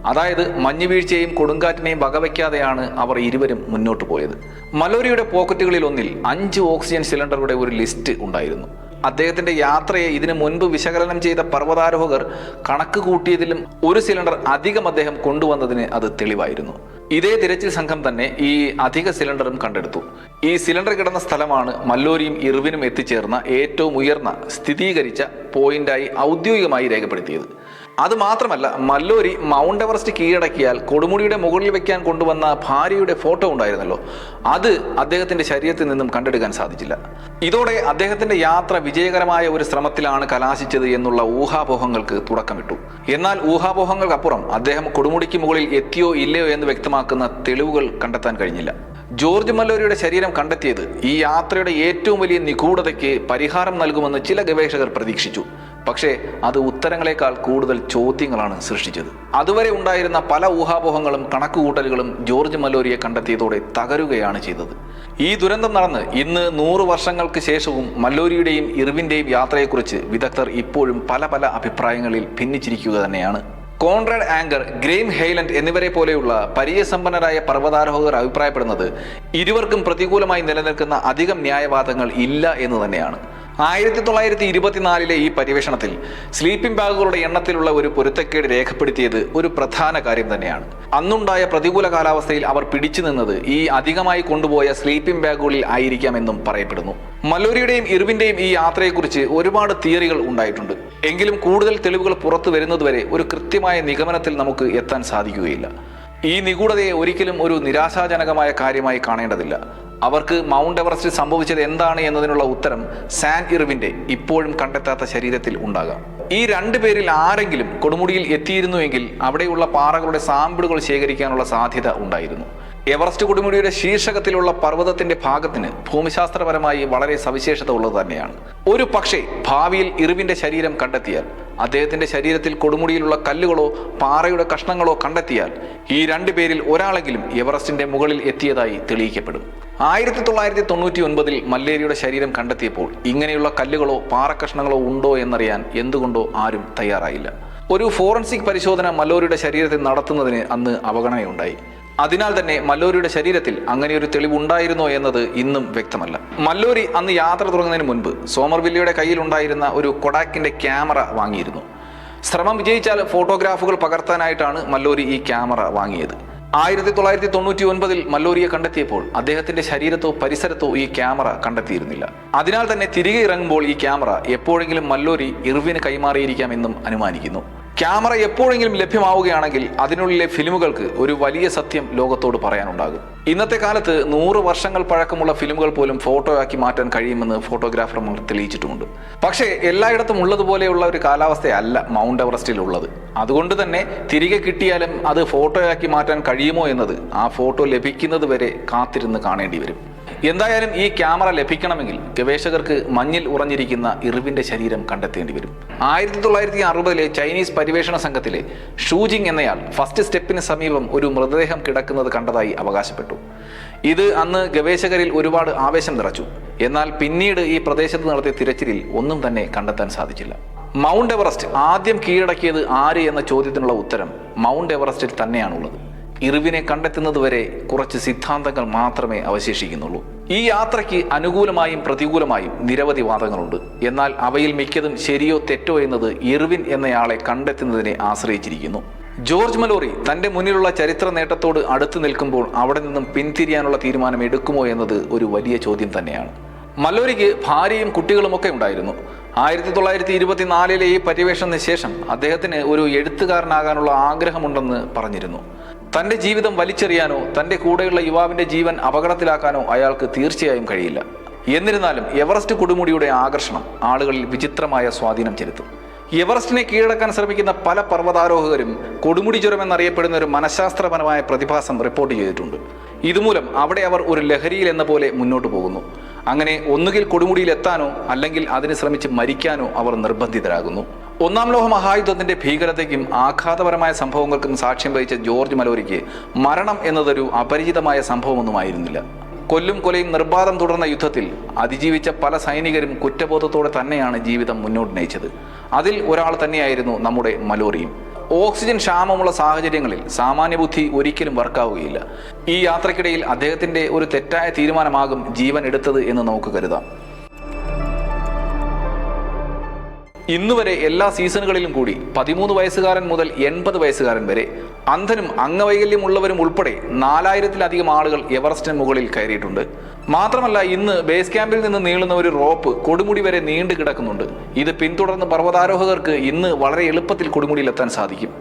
അതായത് മഞ്ഞുവീഴ്ചയെയും കൊടുങ്കാറ്റിനെയും വകവയ്ക്കാതെയാണ് അവർ ഇരുവരും മുന്നോട്ട് പോയത്. മലോരിയുടെ പോക്കറ്റുകളിൽ ഒന്നിൽ 5 ഓക്സിജൻ സിലിണ്ടറുടെ ഒരു ലിസ്റ്റ് ഉണ്ടായിരുന്നു. അദ്ദേഹത്തിന്റെ യാത്രയെ ഇതിനു മുൻപ് വിശകലനം ചെയ്ത പർവ്വതാരോഹകർ കണക്ക് കൂട്ടിയതിലും ഒരു സിലിണ്ടർ അധികം അദ്ദേഹം കൊണ്ടുവന്നതിന് അത് തെളിവായിരുന്നു. ഇതേ തിരച്ചിൽ സംഘം തന്നെ ഈ അധിക സിലിണ്ടറും കണ്ടെടുത്തു. ഈ സിലിണ്ടർ കിടന്ന സ്ഥലമാണ് മല്ലോരിയും ഇർവിനും എത്തിച്ചേർന്ന ഏറ്റവും ഉയർന്ന സ്ഥിരീകരിച്ച പോയിന്റായി ഔദ്യോഗികമായി രേഖപ്പെടുത്തിയത്. അതുമാത്രമല്ല, മല്ലോരി മൗണ്ട് എവറസ്റ്റ് കീഴടക്കിയാൽ കൊടുമുടിയുടെ മുകളിൽ വെക്കാൻ കൊണ്ടുവന്ന ഭാര്യയുടെ ഫോട്ടോ ഉണ്ടായിരുന്നല്ലോ, അത് അദ്ദേഹത്തിന്റെ ശരീരത്തിൽ നിന്നും കണ്ടെടുക്കാൻ സാധിച്ചില്ല. ഇതോടെ അദ്ദേഹത്തിന്റെ യാത്ര വിജയകരമായ ഒരു ശ്രമത്തിലാണ് കലാശിച്ചത് എന്നുള്ള ഊഹാപോഹങ്ങൾക്ക് തുടക്കമിട്ടു. എന്നാൽ ഊഹാപോഹങ്ങൾക്കപ്പുറം അദ്ദേഹം കൊടുമുടിക്ക് മുകളിൽ എത്തിയോ ഇല്ലയോ എന്ന് വ്യക്തമാക്കുന്ന തെളിവുകൾ കണ്ടെത്താൻ കഴിഞ്ഞില്ല. ജോർജ് മല്ലോരിയുടെ ശരീരം കണ്ടെത്തിയത് ഈ യാത്രയുടെ ഏറ്റവും വലിയ നിഗൂഢതയ്ക്ക് പരിഹാരം നൽകുമെന്ന് ചില ഗവേഷകർ പ്രതീക്ഷിച്ചു. പക്ഷേ അത് ഉത്തരങ്ങളെക്കാൾ കൂടുതൽ ചോദ്യങ്ങളാണ് സൃഷ്ടിച്ചത്. അതുവരെ ഉണ്ടായിരുന്ന പല ഊഹാപോഹങ്ങളും കണക്കുകൂട്ടലുകളും ജോർജ് മല്ലോരിയെ കണ്ടെത്തിയതോടെ തകരുകയാണ് ചെയ്തത്. ഈ ദുരന്തം നടന്ന് ഇന്ന് 100 വർഷങ്ങൾക്ക് ശേഷവും മല്ലോരിയുടെയും ഇർവിൻ്റെയും യാത്രയെക്കുറിച്ച് വിദഗ്ധർ ഇപ്പോഴും പല അഭിപ്രായങ്ങളിൽ ഭിന്നിച്ചിരിക്കുക തന്നെയാണ്. കോൺറാഡ് ആങ്കർ, ഗ്രേം ഹെയ്ലൻഡ് എന്നിവരെ പോലെയുള്ള പരിചയസമ്പന്നരായ പർവ്വതാരോഹകർ അഭിപ്രായപ്പെടുന്നത് ഇരുവർക്കും പ്രതികൂലമായി നിലനിൽക്കുന്ന അധികം ന്യായവാദങ്ങൾ ഇല്ല എന്ന് തന്നെയാണ്. 1924 ഈ പര്യവേഷണത്തിൽ സ്ലീപ്പിംഗ് ബാഗുകളുടെ എണ്ണത്തിലുള്ള ഒരു പൊരുത്തക്കേട് രേഖപ്പെടുത്തിയത് ഒരു പ്രധാന കാര്യം തന്നെയാണ്. അന്നുണ്ടായ പ്രതികൂല കാലാവസ്ഥയിൽ അവർ പിടിച്ചു നിന്നത് ഈ അധികമായി കൊണ്ടുപോയ സ്ലീപ്പിംഗ് ബാഗുകളിൽ ആയിരിക്കാമെന്നും പറയപ്പെടുന്നു. മല്ലോരിയുടെയും ഇർവിൻ്റെയും ഈ യാത്രയെക്കുറിച്ച് ഒരുപാട് തിയറികൾ ഉണ്ടായിട്ടുണ്ട്. എങ്കിലും കൂടുതൽ തെളിവുകൾ പുറത്തു വരുന്നതുവരെ ഒരു കൃത്യമായ നിഗമനത്തിൽ നമുക്ക് എത്താൻ സാധിക്കുകയില്ല. ഈ നിഗൂഢതയെ ഒരിക്കലും ഒരു നിരാശാജനകമായ കാര്യമായി കാണേണ്ടതില്ല. അവർക്ക് മൗണ്ട് എവറസ്റ്റിൽ സംഭവിച്ചത് എന്താണ് എന്നതിനുള്ള ഉത്തരം സാൻ ഇർവിൻ്റെ ഇപ്പോഴും കണ്ടെത്താത്ത ശരീരത്തിൽ ഉണ്ടാകാം. ഈ 2 പേരിൽ ആരെങ്കിലും കൊടുമുടിയിൽ എത്തിയിരുന്നുവെങ്കിൽ അവിടെയുള്ള പാറകളുടെ സാമ്പിളുകൾ ശേഖരിക്കാനുള്ള സാധ്യത ഉണ്ടായിരുന്നു. എവറസ്റ്റ് കൊടുമുടിയുടെ ശീർഷകത്തിലുള്ള പർവ്വതത്തിന്റെ ഭാഗത്തിന് ഭൂമിശാസ്ത്രപരമായി വളരെ സവിശേഷത ഉള്ളത് തന്നെയാണ്. ഒരു പക്ഷേ ഭാവിയിൽ ഇർവിന്റെ ശരീരം കണ്ടെത്തിയാൽ, അദ്ദേഹത്തിന്റെ ശരീരത്തിൽ കൊടുമുടിയിലുള്ള കല്ലുകളോ പാറയുടെ കഷ്ണങ്ങളോ കണ്ടെത്തിയാൽ ഈ 2 പേരിൽ ഒരാളെങ്കിലും എവറസ്റ്റിന്റെ മുകളിൽ എത്തിയതായി തെളിയിക്കപ്പെടും. 1999 മല്ലേരിയുടെ ശരീരം കണ്ടെത്തിയപ്പോൾ ഇങ്ങനെയുള്ള കല്ലുകളോ പാറക്കഷ്ണങ്ങളോ ഉണ്ടോ എന്നറിയാൻ എന്തുകൊണ്ടോ ആരും തയ്യാറായില്ല. ഒരു ഫോറൻസിക് പരിശോധന മല്ലോരിയുടെ ശരീരത്തിൽ നടത്തുന്നതിന് അന്ന് അവഗണനയുണ്ടായി. അതിനാൽ തന്നെ മല്ലോരിയുടെ ശരീരത്തിൽ അങ്ങനെയൊരു തെളിവുണ്ടായിരുന്നോ എന്നത് ഇന്നും വ്യക്തമല്ല. മല്ലോരി അന്ന് യാത്ര തുടങ്ങുന്നതിന് മുൻപ് സോമർവില്ലയുടെ കയ്യിലുണ്ടായിരുന്ന ഒരു കൊഡാക്കിന്റെ ക്യാമറ വാങ്ങിയിരുന്നു. ശ്രമം വിജയിച്ചാൽ ഫോട്ടോഗ്രാഫുകൾ പകർത്താനായിട്ടാണ് മല്ലോരി ഈ ക്യാമറ വാങ്ങിയത്. 1999 മല്ലോരിയെ കണ്ടെത്തിയപ്പോൾ അദ്ദേഹത്തിന്റെ ശരീരത്തോ പരിസരത്തോ ഈ ക്യാമറ കണ്ടെത്തിയിരുന്നില്ല. അതിനാൽ തന്നെ തിരികെ ഇറങ്ങുമ്പോൾ ഈ ക്യാമറ എപ്പോഴെങ്കിലും മല്ലോരി ഇർവിന് കൈമാറിയിരിക്കാമെന്നും അനുമാനിക്കുന്നു. ക്യാമറ എപ്പോഴെങ്കിലും ലഭ്യമാവുകയാണെങ്കിൽ അതിനുള്ളിലെ ഫിലിമുകൾക്ക് ഒരു വലിയ സത്യം ലോകത്തോട് പറയാനുണ്ടാകും. ഇന്നത്തെ കാലത്ത് 100 വർഷങ്ങൾ പഴക്കമുള്ള ഫിലിമുകൾ പോലും ഫോട്ടോയാക്കി മാറ്റാൻ കഴിയുമെന്ന് ഫോട്ടോഗ്രാഫർമാർ തെളിയിച്ചിട്ടുമുണ്ട്. പക്ഷേ എല്ലായിടത്തും ഉള്ളതുപോലെയുള്ള ഒരു കാലാവസ്ഥയല്ല മൗണ്ട് എവറസ്റ്റിൽ ഉള്ളത്. അതുകൊണ്ട് തന്നെ തിരികെ കിട്ടിയാലും അത് ഫോട്ടോയാക്കി മാറ്റാൻ കഴിയുമോ എന്നത് ആ ഫോട്ടോ ലഭിക്കുന്നത് വരെ കാത്തിരുന്ന് കാണേണ്ടി വരും. എന്തായാലും ഈ ക്യാമറ ലഭിക്കണമെങ്കിൽ ഗവേഷകർക്ക് മഞ്ഞിൽ ഉറഞ്ഞിരിക്കുന്ന ഇർവിന്റെ ശരീരം കണ്ടെത്തേണ്ടി വരും. 1960 ചൈനീസ് പരിവേഷണ സംഘത്തിലെ ഷൂജിങ് എന്നയാൾ ഫസ്റ്റ് സ്റ്റെപ്പിന് സമീപം ഒരു മൃതദേഹം കിടക്കുന്നത് കണ്ടതായി അവകാശപ്പെട്ടു. ഇത് അന്ന് ഗവേഷകരിൽ ഒരുപാട് ആവേശം നിറച്ചു. എന്നാൽ പിന്നീട് ഈ പ്രദേശത്ത് നടത്തിയ തിരച്ചിലിൽ ഒന്നും തന്നെ കണ്ടെത്താൻ സാധിച്ചില്ല. മൗണ്ട് എവറസ്റ്റ് ആദ്യം കീഴടക്കിയത് ആര് എന്ന ചോദ്യത്തിനുള്ള ഉത്തരം മൗണ്ട് എവറസ്റ്റിൽ തന്നെയാണുള്ളത്. ഇർവിനെ കണ്ടെത്തുന്നതുവരെ കുറച്ച് സിദ്ധാന്തങ്ങൾ മാത്രമേ അവശേഷിക്കുന്നുള്ളൂ. ഈ യാത്രയ്ക്ക് അനുകൂലമായും പ്രതികൂലമായും നിരവധി വാദങ്ങളുണ്ട്. എന്നാൽ അവയിൽ മിക്കതും ശരിയോ തെറ്റോ എന്നത് ഇർവിൻ എന്നയാളെ കണ്ടെത്തുന്നതിനെ ആശ്രയിച്ചിരിക്കുന്നു. ജോർജ് മലോറി തന്റെ മുന്നിലുള്ള ചരിത്ര നേട്ടത്തോട് അടുത്തു നിൽക്കുമ്പോൾ അവിടെ നിന്നും പിന്തിരിയാനുള്ള തീരുമാനം എടുക്കുമോ എന്നത് ഒരു വലിയ ചോദ്യം തന്നെയാണ്. മല്ലോരിക്ക് ഭാര്യയും കുട്ടികളുമൊക്കെ ഉണ്ടായിരുന്നു. 1924 ഈ പര്യവേഷണത്തിന് ശേഷം അദ്ദേഹത്തിന് ഒരു എഴുത്തുകാരനാകാനുള്ള ആഗ്രഹമുണ്ടെന്ന് പറഞ്ഞിരുന്നു. തൻ്റെ ജീവിതം വലിച്ചെറിയാനോ തൻ്റെ കൂടെയുള്ള യുവാവിൻ്റെ ജീവൻ അപകടത്തിലാക്കാനോ അയാൾക്ക് തീർച്ചയായും കഴിയില്ല. എന്നിരുന്നാലും എവറസ്റ്റ് കൊടുമുടിയുടെ ആകർഷണം ആളുകളിൽ വിചിത്രമായ സ്വാധീനം ചെലുത്തും. എവറസ്റ്റിനെ കീഴടക്കാൻ ശ്രമിക്കുന്ന പല പർവ്വതാരോഹകരും കൊടുമുടി ജ്വരം എന്നറിയപ്പെടുന്ന ഒരു മനഃശാസ്ത്രപരമായ പ്രതിഭാസം റിപ്പോർട്ട് ചെയ്തിട്ടുണ്ട്. ഇതുമൂലം അവിടെ അവർ ഒരു ലഹരിയിൽ എന്ന പോലെ മുന്നോട്ട് പോകുന്നു. അങ്ങനെ ഒന്നുകിൽ കൊടുമുടിയിൽ എത്താനോ അല്ലെങ്കിൽ അതിന് ശ്രമിച്ച് മരിക്കാനോ അവർ നിർബന്ധിതരാകുന്നു. 1-ാം ലോക മഹായുദ്ധത്തിന്റെ ഭീകരതയ്ക്കും ആഘാതപരമായ സംഭവങ്ങൾക്കും സാക്ഷ്യം വഹിച്ച ജോർജ് മലോരിക്ക് മരണം എന്നതൊരു അപരിചിതമായ സംഭവമൊന്നുമായിരുന്നില്ല. കൊല്ലും കൊലയും നിർബാധം തുടർന്ന യുദ്ധത്തിൽ അതിജീവിച്ച പല സൈനികരും കുറ്റബോധത്തോടെ തന്നെയാണ് ജീവിതം മുന്നോട്ട് നയിച്ചത്. അതിൽ ഒരാൾ തന്നെയായിരുന്നു നമ്മുടെ മലോറിയും. ഓക്സിജൻ ക്ഷാമമുള്ള സാഹചര്യങ്ങളിൽ സാമാന്യബുദ്ധി ഒരിക്കലും വർക്കാവുകയില്ല. ഈ യാത്രക്കിടയിൽ അദ്ദേഹത്തിന്റെ ഒരു തെറ്റായ തീരുമാനമാകും ജീവൻ എടുത്തത് എന്ന് നമുക്ക് കരുതാം. ഇന്നുവരെ എല്ലാ സീസണുകളിലും കൂടി 13 വയസ്സുകാരൻ മുതൽ 80 വയസ്സുകാരൻ വരെ, അന്ധനും അംഗവൈകല്യമുള്ളവരും ഉൾപ്പെടെ 4000-ലധികം ആളുകൾ എവറസ്റ്റിന് മുകളിൽ കയറിയിട്ടുണ്ട്. മാത്രമല്ല ഇന്ന് ബേസ് ക്യാമ്പിൽ നിന്ന് നീളുന്ന ഒരു റോപ്പ് കൊടുമുടി വരെ നീണ്ടു കിടക്കുന്നുണ്ട്. ഇത് പിന്തുടർന്ന് പർവ്വതാരോഹകർക്ക് ഇന്ന് വളരെ എളുപ്പത്തിൽ കൊടുമുടിയിലെത്താൻ സാധിക്കും.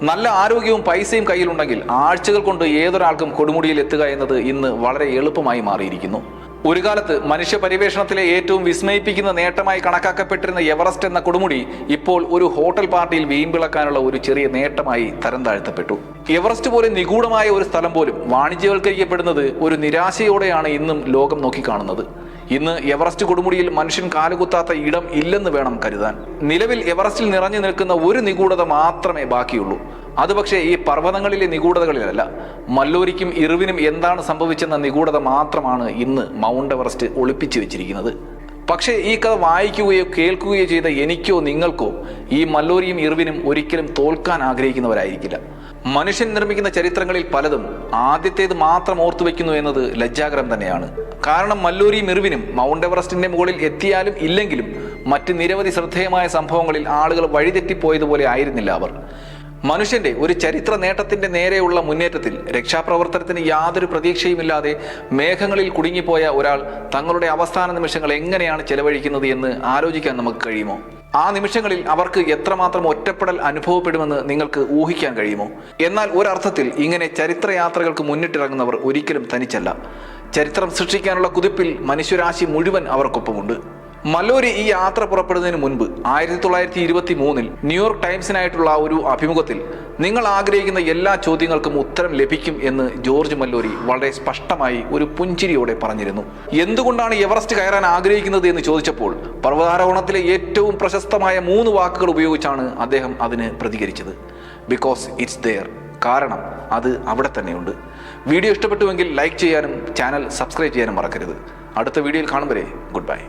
നല്ല ആരോഗ്യവും പൈസയും കയ്യിലുണ്ടെങ്കിൽ ആഴ്ചകൾ കൊണ്ട് ഏതൊരാൾക്കും കൊടുമുടിയിൽ എത്തുക എന്നത് ഇന്ന് വളരെ എളുപ്പമായി മാറിയിരിക്കുന്നു. ഒരു കാലത്ത് മനുഷ്യ പരിവേഷണത്തിലെ ഏറ്റവും വിസ്മയിപ്പിക്കുന്ന നേട്ടമായി കണക്കാക്കപ്പെട്ടിരുന്ന എവറസ്റ്റ് എന്ന കൊടുമുടി ഇപ്പോൾ ഒരു ഹോട്ടൽ പാർട്ടിയിൽ വീമ്പിളക്കാനുള്ള ഒരു ചെറിയ നേട്ടമായി തരം താഴ്ത്തപ്പെട്ടു. എവറസ്റ്റ് പോലെ നിഗൂഢമായ ഒരു സ്ഥലം പോലും വാണിജ്യവൽക്കരിക്കപ്പെടുന്നത് ഒരു നിരാശയോടെയാണ് ഇന്നും ലോകം നോക്കിക്കാണുന്നത്. ഇന്ന് എവറസ്റ്റ് കൊടുമുടിയിൽ മനുഷ്യൻ കാലുകുത്താത്ത ഇടം ഇല്ലെന്ന് വേണം കരുതാൻ. നിലവിൽ എവറസ്റ്റിൽ നിറഞ്ഞു നിൽക്കുന്ന ഒരു നിഗൂഢത മാത്രമേ ബാക്കിയുള്ളൂ. അത് പക്ഷേ ഈ പർവ്വതങ്ങളിലെ നിഗൂഢതകളിലല്ല. മല്ലൂരിക്കും ഇർവിനും എന്താണ് സംഭവിച്ചെന്ന നിഗൂഢത മാത്രമാണ് ഇന്ന് മൗണ്ട് എവറസ്റ്റ് ഒളിപ്പിച്ചു വെച്ചിരിക്കുന്നത്. പക്ഷേ ഈ കഥ വായിക്കുകയോ കേൾക്കുകയോ ചെയ്ത എനിക്കോ നിങ്ങൾക്കോ ഈ മല്ലൂരിയും ഇർവിനും ഒരിക്കലും തോൽക്കാൻ ആഗ്രഹിക്കുന്നവരായിരിക്കില്ല. മനുഷ്യൻ നിർമ്മിക്കുന്ന ചരിത്രങ്ങളിൽ പലതും ആദ്യത്തേത് മാത്രം ഓർത്തുവെക്കുന്നു എന്നത് ലജ്ജാകരം തന്നെയാണ്. കാരണം മല്ലൂരിയും ഇർവിനും മൗണ്ട് എവറസ്റ്റിന്റെ മുകളിൽ എത്തിയാലും ഇല്ലെങ്കിലും മറ്റ് നിരവധി ശ്രദ്ധേയമായ സംഭവങ്ങളിൽ ആളുകൾ വഴിതെറ്റിപ്പോയതുപോലെ ആയിരുന്നില്ല അവർ. മനുഷ്യന്റെ ഒരു ചരിത്ര നേട്ടത്തിന്റെ നേരെയുള്ള മുന്നേറ്റത്തിൽ രക്ഷാപ്രവർത്തനത്തിന് യാതൊരു പ്രതീക്ഷയുമില്ലാതെ മേഘങ്ങളിൽ കുടുങ്ങിപ്പോയ ഒരാൾ തങ്ങളുടെ അവസാന നിമിഷങ്ങൾ എങ്ങനെയാണ് ചെലവഴിക്കുന്നത് എന്ന് ആലോചിക്കാൻ നമുക്ക് കഴിയുമോ? ആ നിമിഷങ്ങളിൽ അവർക്ക് എത്രമാത്രം ഒറ്റപ്പെടൽ അനുഭവപ്പെടുമെന്ന് നിങ്ങൾക്ക് ഊഹിക്കാൻ കഴിയുമോ? എന്നാൽ ഒരർത്ഥത്തിൽ ഇങ്ങനെ ചരിത്രയാത്രകൾക്ക് മുന്നിട്ടിറങ്ങുന്നവർ ഒരിക്കലും തനിച്ചല്ല. ചരിത്രം സൃഷ്ടിക്കാനുള്ള കുതിപ്പിൽ മനുഷ്യരാശി മുഴുവൻ അവർക്കൊപ്പമുണ്ട്. മല്ലൂരി ഈ യാത്ര പുറപ്പെടുന്നതിന് മുൻപ് 1923 ന്യൂയോർക്ക് ടൈംസിനായിട്ടുള്ള ഒരു അഭിമുഖത്തിൽ നിങ്ങൾ ആഗ്രഹിക്കുന്ന എല്ലാ ചോദ്യങ്ങൾക്കും ഉത്തരം ലഭിക്കും എന്ന് ജോർജ് മല്ലൂരി വളരെ സ്പഷ്ടമായി ഒരു പുഞ്ചിരിയോടെ പറഞ്ഞിരുന്നു. എന്തുകൊണ്ടാണ് എവറസ്റ്റ് കയറാൻ ആഗ്രഹിക്കുന്നത് എന്ന് ചോദിച്ചപ്പോൾ പർവ്വതാരോഹണത്തിലെ ഏറ്റവും പ്രശസ്തമായ 3 വാക്കുകൾ ഉപയോഗിച്ചാണ് അദ്ദേഹം അതിന് പ്രതികരിച്ചത്. Because it's there. കാരണം അത് അവിടെ തന്നെയുണ്ട്. വീഡിയോ ഇഷ്ടപ്പെട്ടുവെങ്കിൽ ലൈക്ക് ചെയ്യാനും ചാനൽ സബ്സ്ക്രൈബ് ചെയ്യാനും മറക്കരുത്. അടുത്ത വീഡിയോയിൽ കാണും വരെ ഗുഡ് ബൈ.